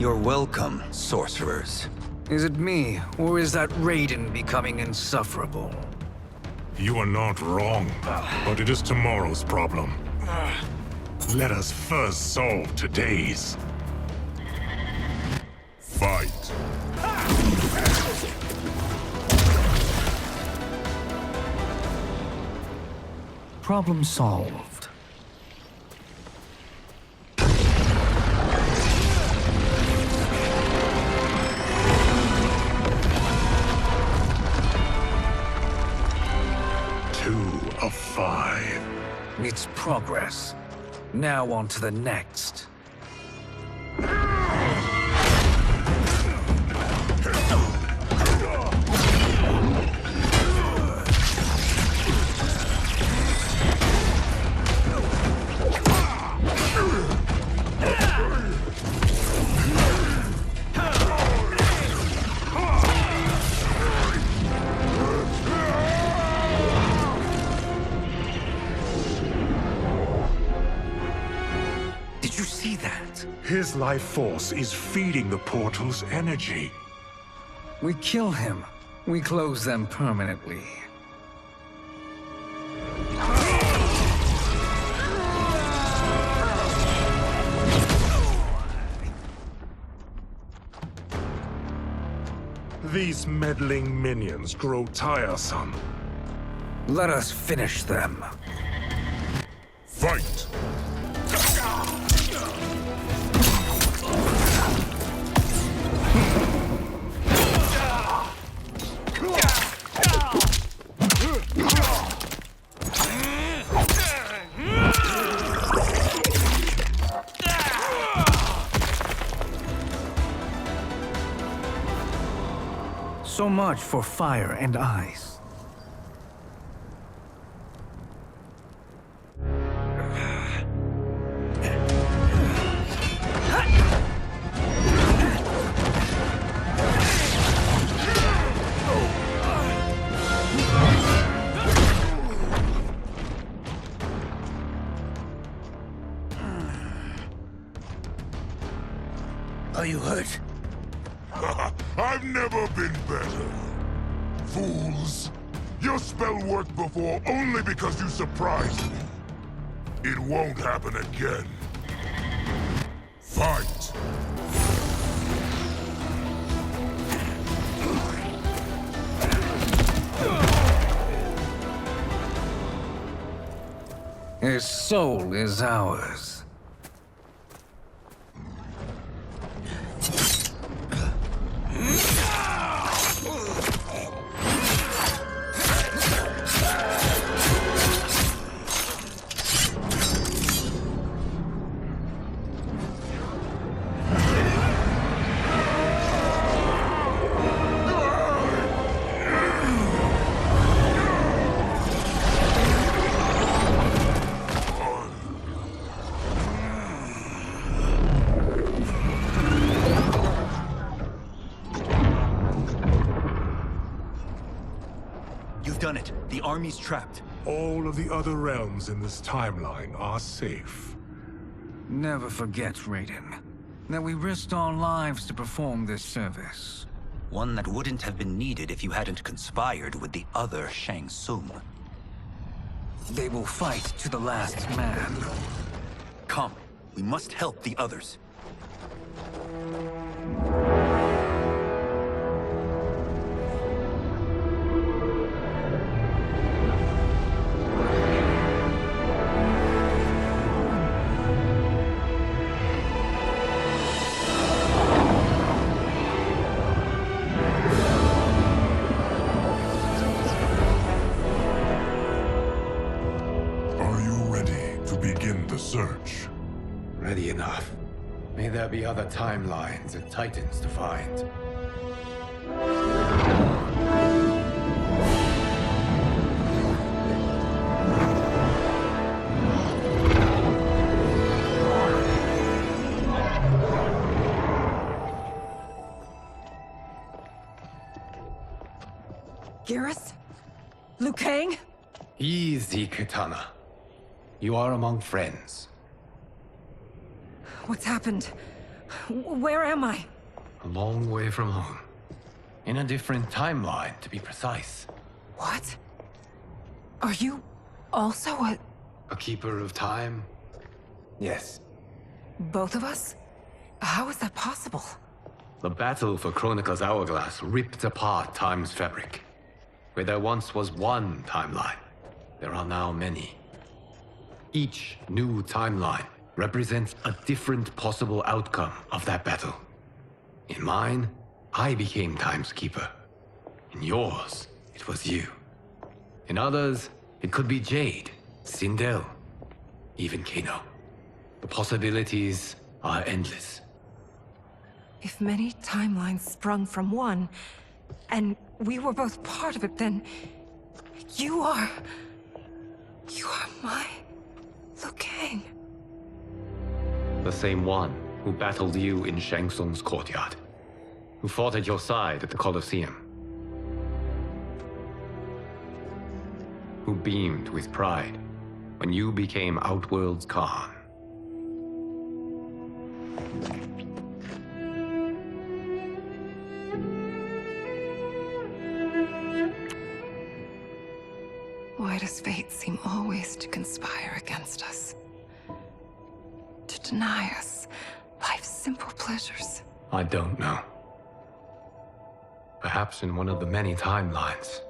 You're welcome, sorcerers. Is it me, or is that Raiden becoming insufferable? You are not wrong, but it is tomorrow's problem. Let us first solve today's. Fight. Problem solved. Of 5. It's progress. Now on to the next. His life force is feeding the portal's energy. We kill him. We close them permanently. These meddling minions grow tiresome. Let us finish them. Fight! So much for fire and ice. Are you hurt? I've never been better. Fools! Your spell worked before only because you surprised me. It won't happen again. Fight! His soul is ours. You've done it. The army's trapped. All of the other realms in this timeline are safe. Never forget, Raiden, that we risked our lives to perform this service. One that wouldn't have been needed if you hadn't conspired with the other Shang Tsung. They will fight to the last man. Come, we must help the others. Search. Ready enough. May there be other timelines and titans to find. Geras? Liu Kang? Easy, Katana. You are among friends. What's happened? Where am I? A long way from home. In a different timeline, to be precise. What? Are you also a keeper of time? Yes. both of us? How is that possible? The battle for Chronica's Hourglass ripped apart time's fabric. Where there once was one timeline, there are now many. Each new timeline represents a different possible outcome of that battle. In mine, I became Time's Keeper. In yours, it was you. In others, it could be Jade, Sindel, even Kano. The possibilities are endless. If many timelines sprung from one, and we were both part of it, then you are my Liu Kang. The same one who battled you in Shang Tsung's courtyard, who fought at your side at the Colosseum, who beamed with pride when you became Outworld's Khan. Why does fate seem always to conspire against us? To deny us life's simple pleasures? I don't know. Perhaps in one of the many timelines,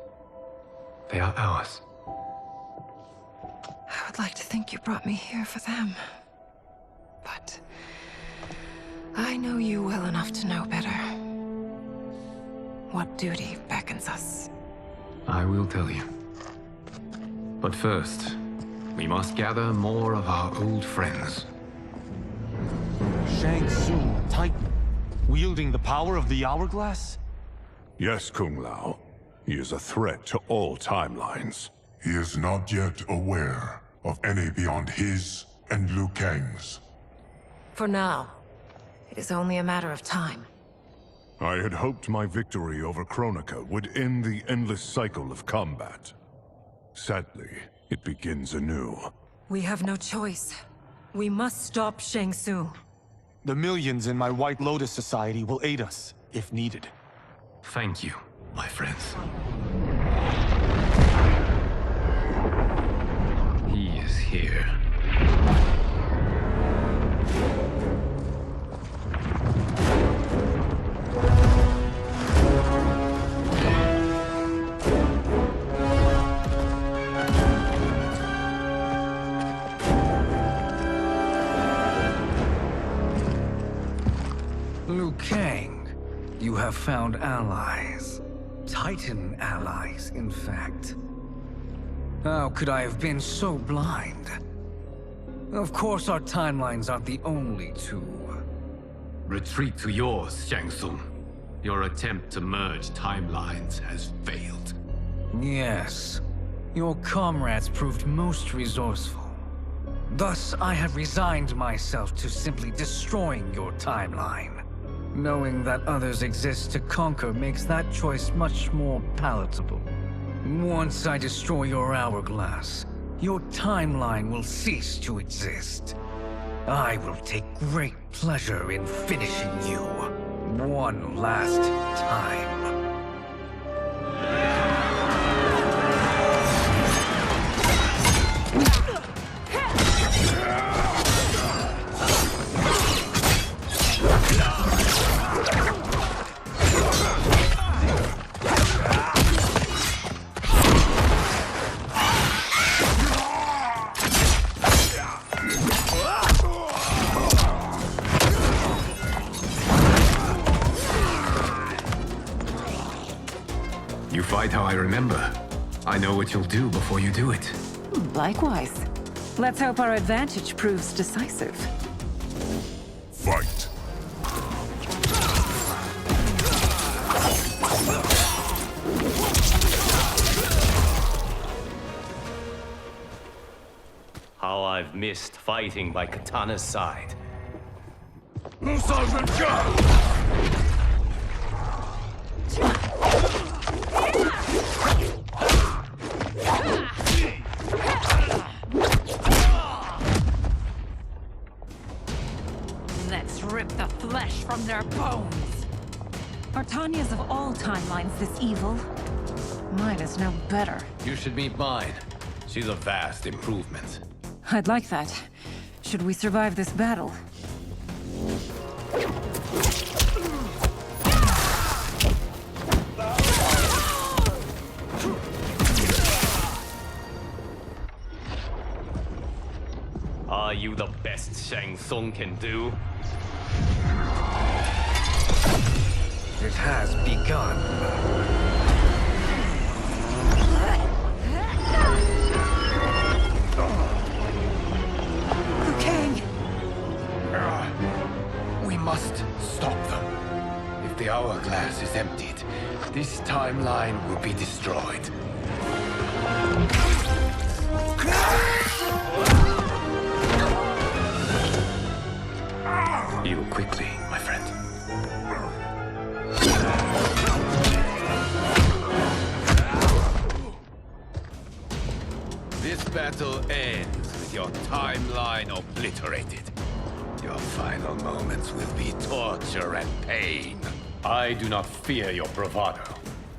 they are ours. I would like to think you brought me here for them. But I know you well enough to know better. What duty beckons us? I will tell you. But first, we must gather more of our old friends. Shang Tsung, Titan, wielding the power of the Hourglass? Yes, Kung Lao. He is a threat to all timelines. He is not yet aware of any beyond his and Liu Kang's. For now. It is only a matter of time. I had hoped my victory over Kronika would end the endless cycle of combat. Sadly, it begins anew. We have no choice. We must stop Shang Tsung. The millions in my White Lotus Society will aid us, if needed. Thank you, my friends. He is here. Liu Kang, you have found allies. Titan allies, in fact. How could I have been so blind? Of course our timelines aren't the only two. Retreat to yours, Shang Tsung. Your attempt to merge timelines has failed. Yes. Your comrades proved most resourceful. Thus, I have resigned myself to simply destroying your timeline. Knowing that others exist to conquer makes that choice much more palatable. Once I destroy your hourglass, your timeline will cease to exist. I will take great pleasure in finishing you one last time. You fight how I remember. I know what you'll do before you do it. Likewise. Let's hope our advantage proves decisive. Fight! How I've missed fighting by Katana's side. Let's rip the flesh from their bones. Are Tanya's of all timelines this evil? Mine is no better. You should meet mine. She's a vast improvement. I'd like that. Should we survive this battle? Are you the best Shang Tsung can do? It has begun. Liu Kang! We must stop them. If the hourglass is emptied, this timeline will be destroyed. Heal quickly, my friend. This battle ends with your timeline obliterated. Your final moments will be torture and pain. I do not fear your bravado.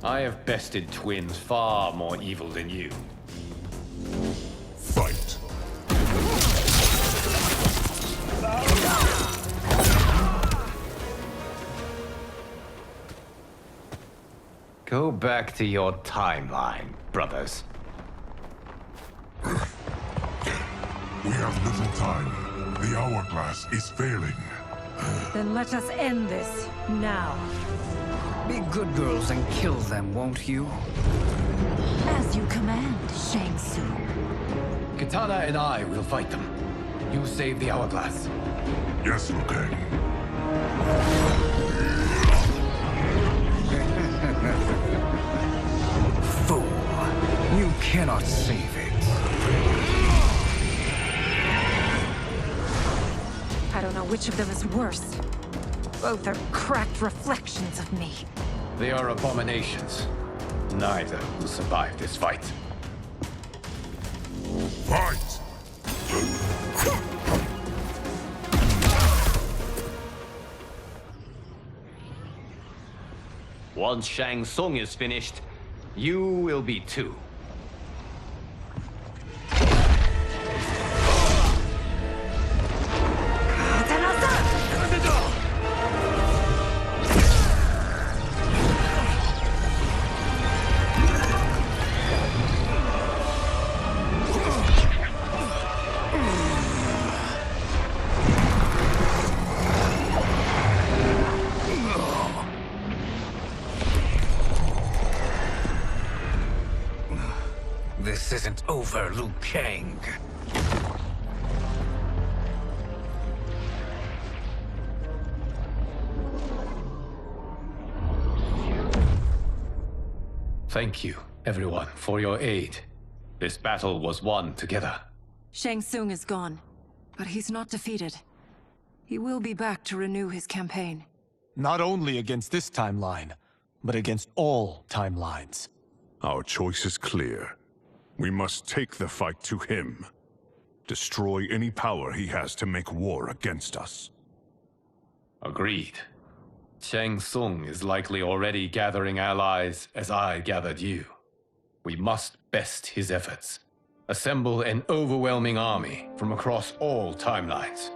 I have bested twins far more evil than you. Fight! Go back to your timeline, brothers. We have little time. The hourglass is failing. Then let us end this, now. Be good girls and kill them, won't you? As you command, Shang Tsung. Katana and I will fight them. You save the hourglass. Yes, Liu Kang. Fool. You cannot save it. I don't know which of them is worse. Both are cracked reflections of me. They are abominations. Neither will survive this fight. Fight! Once Shang Tsung is finished, you will be too. This isn't over, Liu Kang. Thank you, everyone, for your aid. This battle was won together. Shang Tsung is gone, but he's not defeated. He will be back to renew his campaign. Not only against this timeline, but against all timelines. Our choice is clear. We must take the fight to him. Destroy any power he has to make war against us. Agreed. Shang Tsung is likely already gathering allies as I gathered you. We must best his efforts. Assemble an overwhelming army from across all timelines.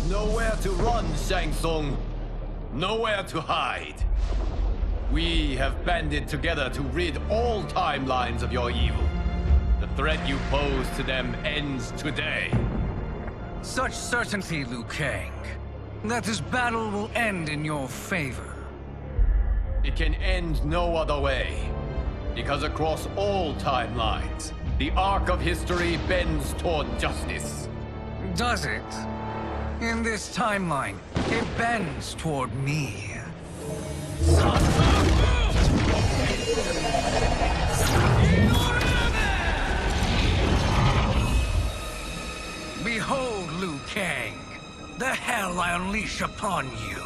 Nowhere to run, Shang Tsung. Nowhere to hide. We have banded together to rid all timelines of your evil. The threat you pose to them ends today. Such certainty, Liu Kang, that this battle will end in your favor. It can end no other way. Because across all timelines, the arc of history bends toward justice. Does it? In this timeline, it bends toward me. Behold, Liu Kang, the hell I unleash upon you.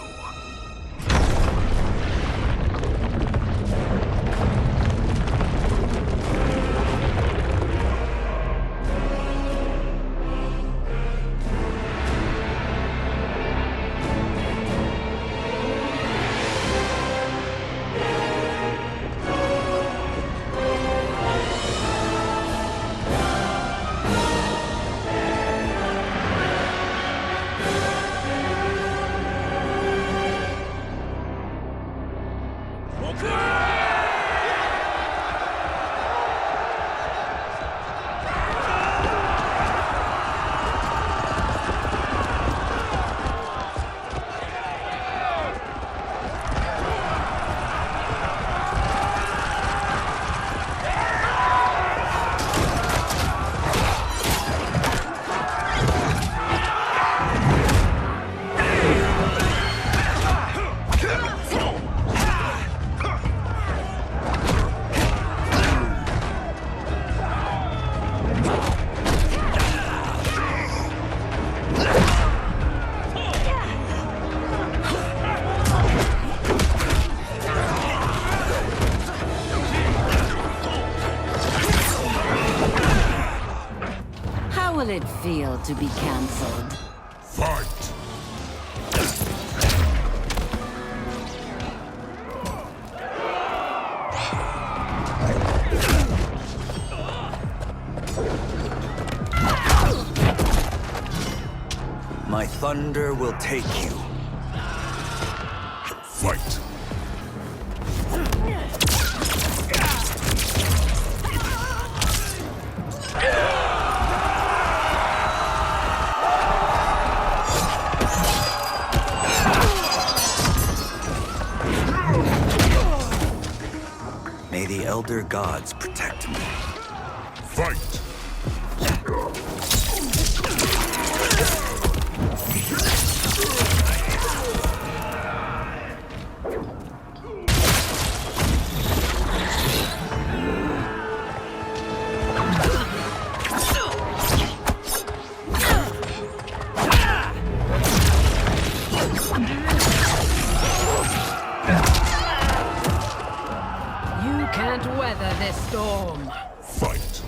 will it feel to be cancelled? Fight! My thunder will take you. Fight! May the Elder Gods protect me. Fight! You can't weather this storm. Fight!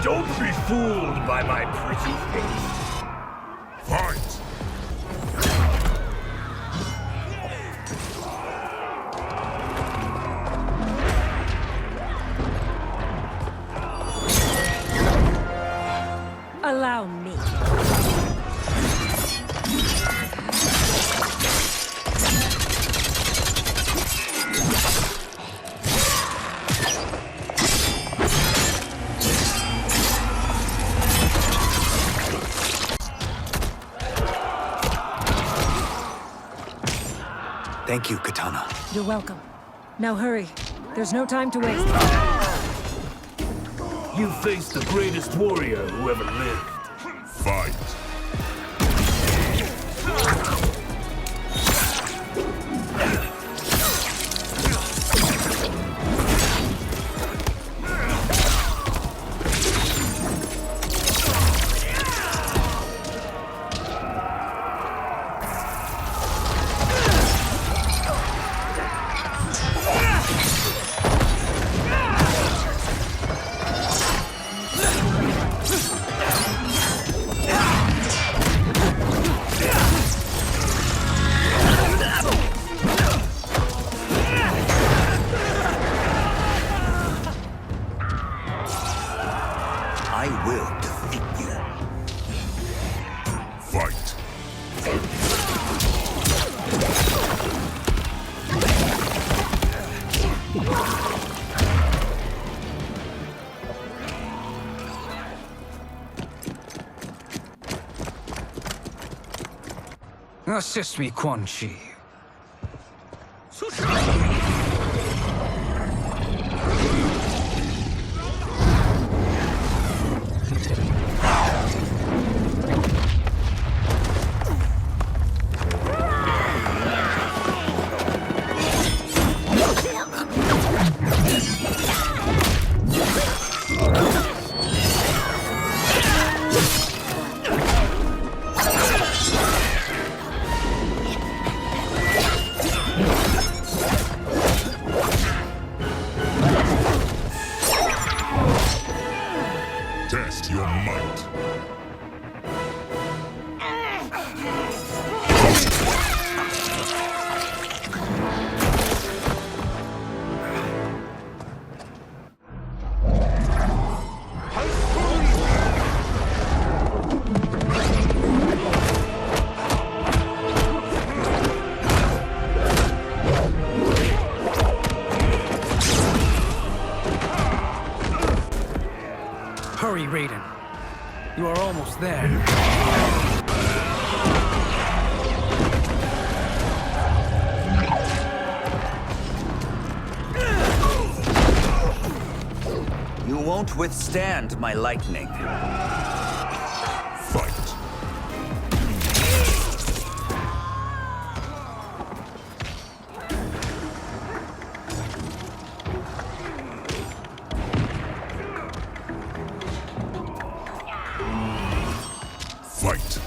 Don't be fooled by my pretty face. Fight! Allow me. Thank you, Katana. You're welcome. Now hurry. There's no time to waste. You faced the greatest warrior who ever lived. Fight! I will defeat you. Fight! Assist me, Quan Chi. Hurry, Raiden. You are almost there. You won't withstand my lightning. Fight. Fight.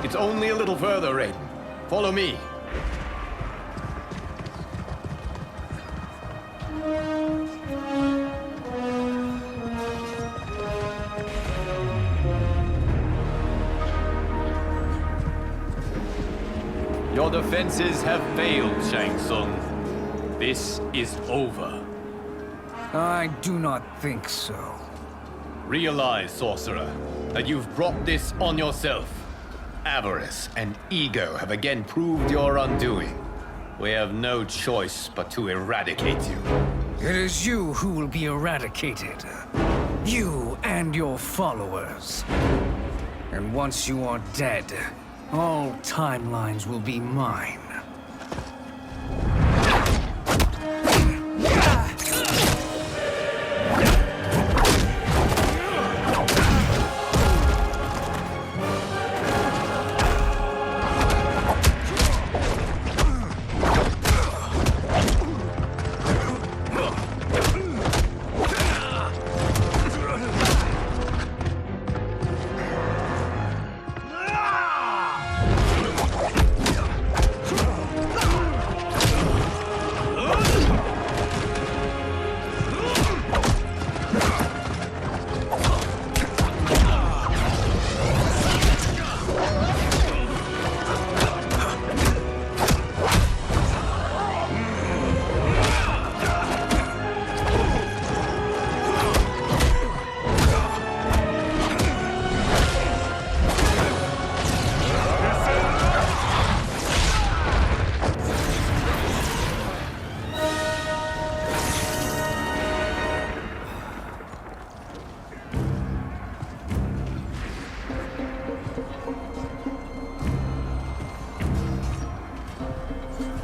It's only a little further, Raiden. Follow me. Your defenses have failed, Shang Tsung. This is over. I do not think so. Realize, sorcerer, that you've brought this on yourself. Avarice and ego have again proved your undoing. We have no choice but to eradicate you. It is you who will be eradicated. You and your followers. And once you are dead, all timelines will be mine.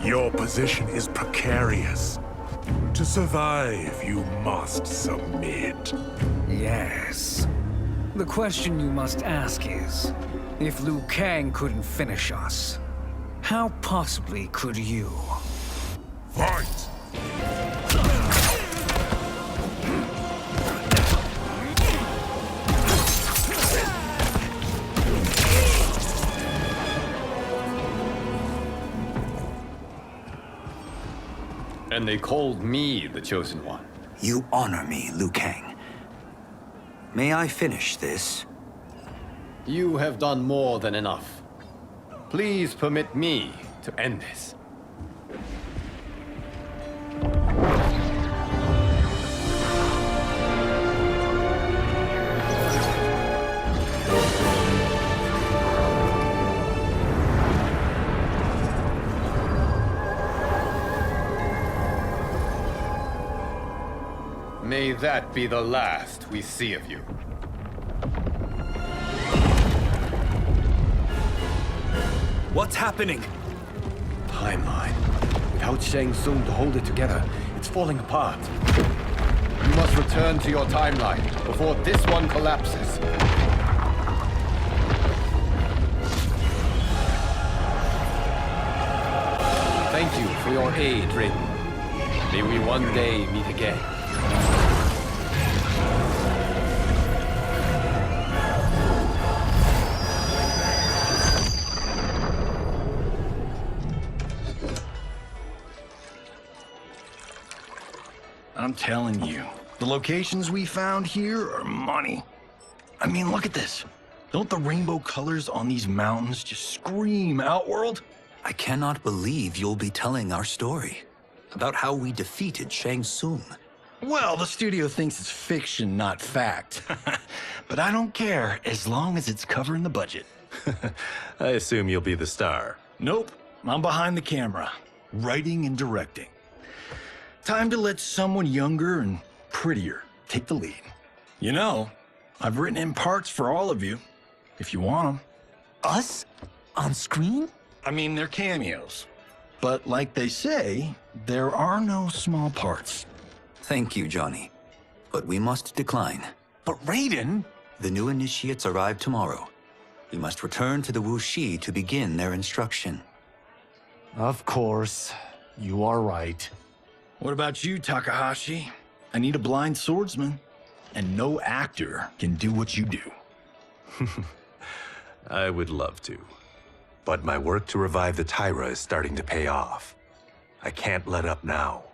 Your position is precarious. To survive, you must submit. Yes. The question you must ask is, if Liu Kang couldn't finish us, how possibly could you? Fight! And they called me the Chosen One. You honor me, Liu Kang. May I finish this? You have done more than enough. Please permit me to end this. May that be the last we see of you. What's happening? Timeline. Without Shang Tsung to hold it together, it's falling apart. You must return to your timeline before this one collapses. Thank you for your aid, Raiden. May we one day meet again. I'm telling you, the locations we found here are money. I mean, look at this. Don't the rainbow colors on these mountains just scream Outworld? I cannot believe you'll be telling our story about how we defeated Shang Tsung. Well, the studio thinks it's fiction, not fact. But I don't care, as long as it's covering the budget. I assume you'll be the star. Nope, I'm behind the camera, writing and directing. Time to let someone younger and prettier take the lead. You know, I've written in parts for all of you, if you want them. Us? On screen? I mean, they're cameos. But like they say, there are no small parts. Thank you, Johnny. But we must decline. But Raiden? The new initiates arrive tomorrow. We must return to the Wuxi to begin their instruction. Of course. You are right. What about you, Takahashi? I need a blind swordsman. And no actor can do what you do. I would love to. But my work to revive the Tyra is starting to pay off. I can't let up now.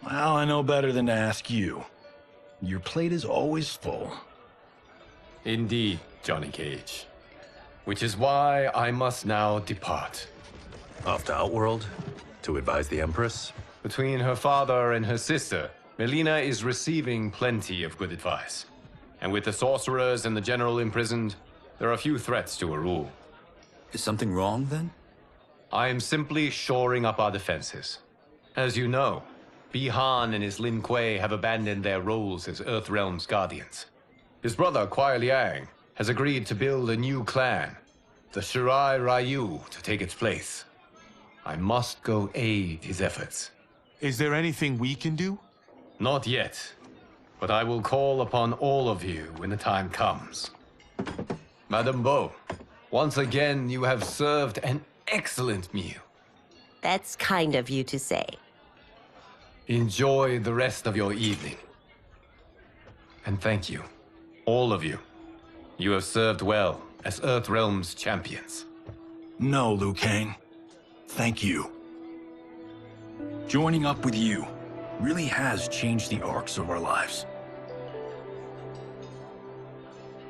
Well, I know better than to ask you. Your plate is always full. Indeed, Johnny Cage. Which is why I must now depart. Off to Outworld? To advise the Empress? Between her father and her sister, Melina is receiving plenty of good advice. And with the sorcerers and the general imprisoned, there are few threats to her rule. Is something wrong, then? I am simply shoring up our defenses. As you know, Bi-Han and his Lin Kuei have abandoned their roles as Earthrealm's guardians. His brother, Kuai Liang, has agreed to build a new clan, the Shirai Ryu, to take its place. I must go aid his efforts. Is there anything we can do? Not yet, but I will call upon all of you when the time comes. Madame Bo, once again you have served an excellent meal. That's kind of you to say. Enjoy the rest of your evening. And thank you, all of you. You have served well as Earthrealm's champions. No, Liu Kang. Thank you. Joining up with you really has changed the arcs of our lives.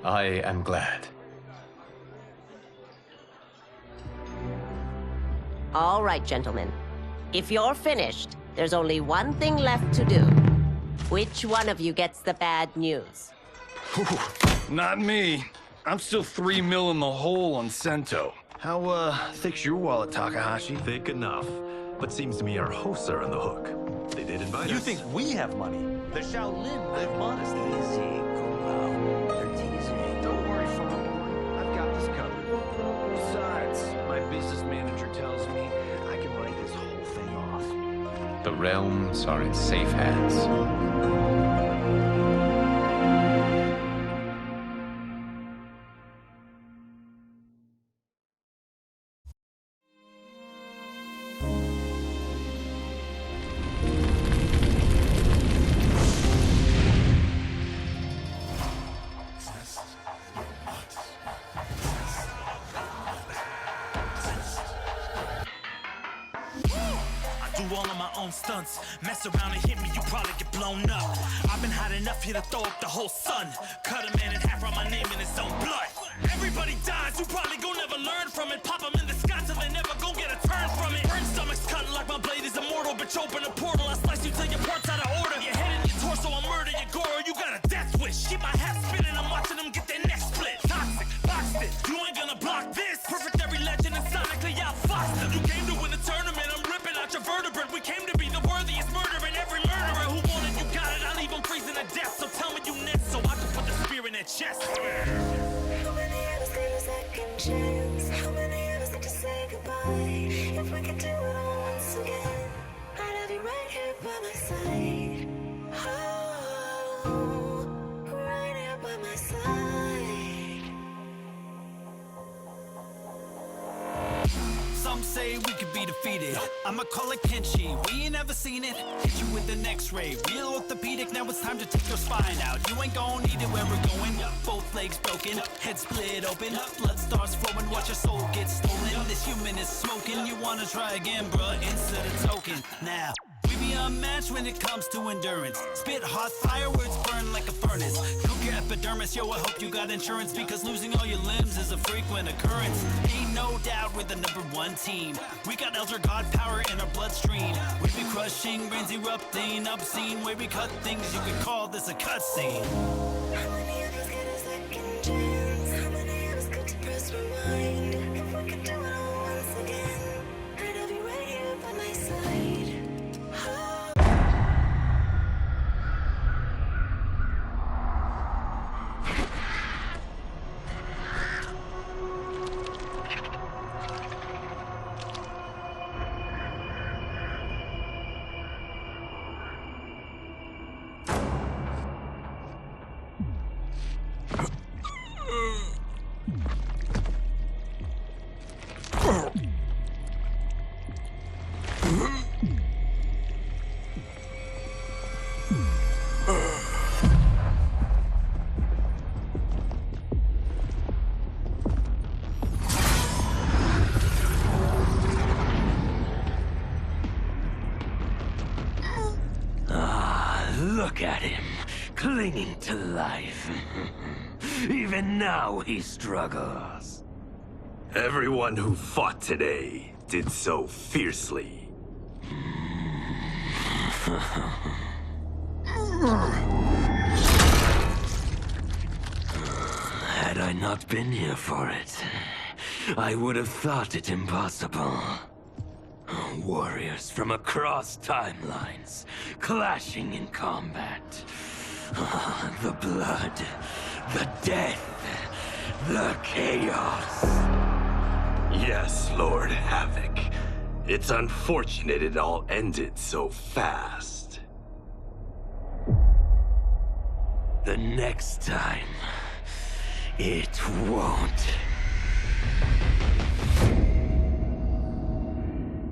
I am glad. All right, gentlemen. If you're finished, there's only one thing left to do. Which one of you gets the bad news? Not me. I'm still 3 mil in the hole on Sento. How, thick's your wallet, Takahashi? Thick enough. But seems to me our hosts are on the hook. They did invite us. You think we have money? The Shaolin live modestly. Easy, Kung Lao. They're teasing. Don't worry, Farmer. I've got this covered. Besides, my business manager tells me I can write this whole thing off. The realms are in safe hands. All of my own stunts. Mess around and hit me, you probably get blown up. I've been hot enough here to throw up the whole sun. Cut a man in half, write my name in his own blood. Everybody dies, you probably gon' never learn from it. Pop them in the sky till they never gon' get a turn from it. Burn stomachs cut like my blade is immortal. Bitch, open a portal, I slice you till your parts out of order. Your head and your torso, I'll murder your gore. You got a death wish. Keep my hat spinning, I'm watching them get their necks split. Toxic, boxed it, you ain't gonna block this. Perfect every legend and sonically outfoxed them. You came to win the tournament, I'm ripping out your vertebrae. We came to be the worthiest murderer, and every murderer who wanted you got it. I'll leave them freezing to death. So tell me you next, so I can put the spear in their chest. How many others get a second chance? How many others need to say goodbye? If we could do it all once again, I'd have you right here by my side. Oh, right here by my side. Some say we could be defeated. I'ma call it Kenshi. We ain't ever seen it. Hit you with an X-ray. Real orthopedic. Now it's time to take your spine out. You ain't gon' need it where we're going. Both legs broken, head split open. Blood starts flowing. Watch your soul get stolen. This human is smoking. You wanna try again, bruh? Insert a token. Now we be be unmatched when it comes to endurance. Spit hot fireworks, burn like a furnace. Cook your epidermis, yo, I hope you got insurance, because losing all your limbs is a frequent occurrence. Ain't no doubt we're the #1 team. We got Elder God power in our bloodstream. We be crushing, brains erupting, obscene way we cut things. You could call this a cutscene. How many of us get a second chance? How many of us get to press rewind? If we could do it all once again, I'd have you right here by my side. Look at him, clinging to life. Even now he struggles. Everyone who fought today did so fiercely. Had I not been here for it, I would have thought it impossible. Warriors from across timelines, clashing in combat. The blood, the death, the chaos. Yes, Lord Havoc. It's unfortunate it all ended so fast. The next time, it won't.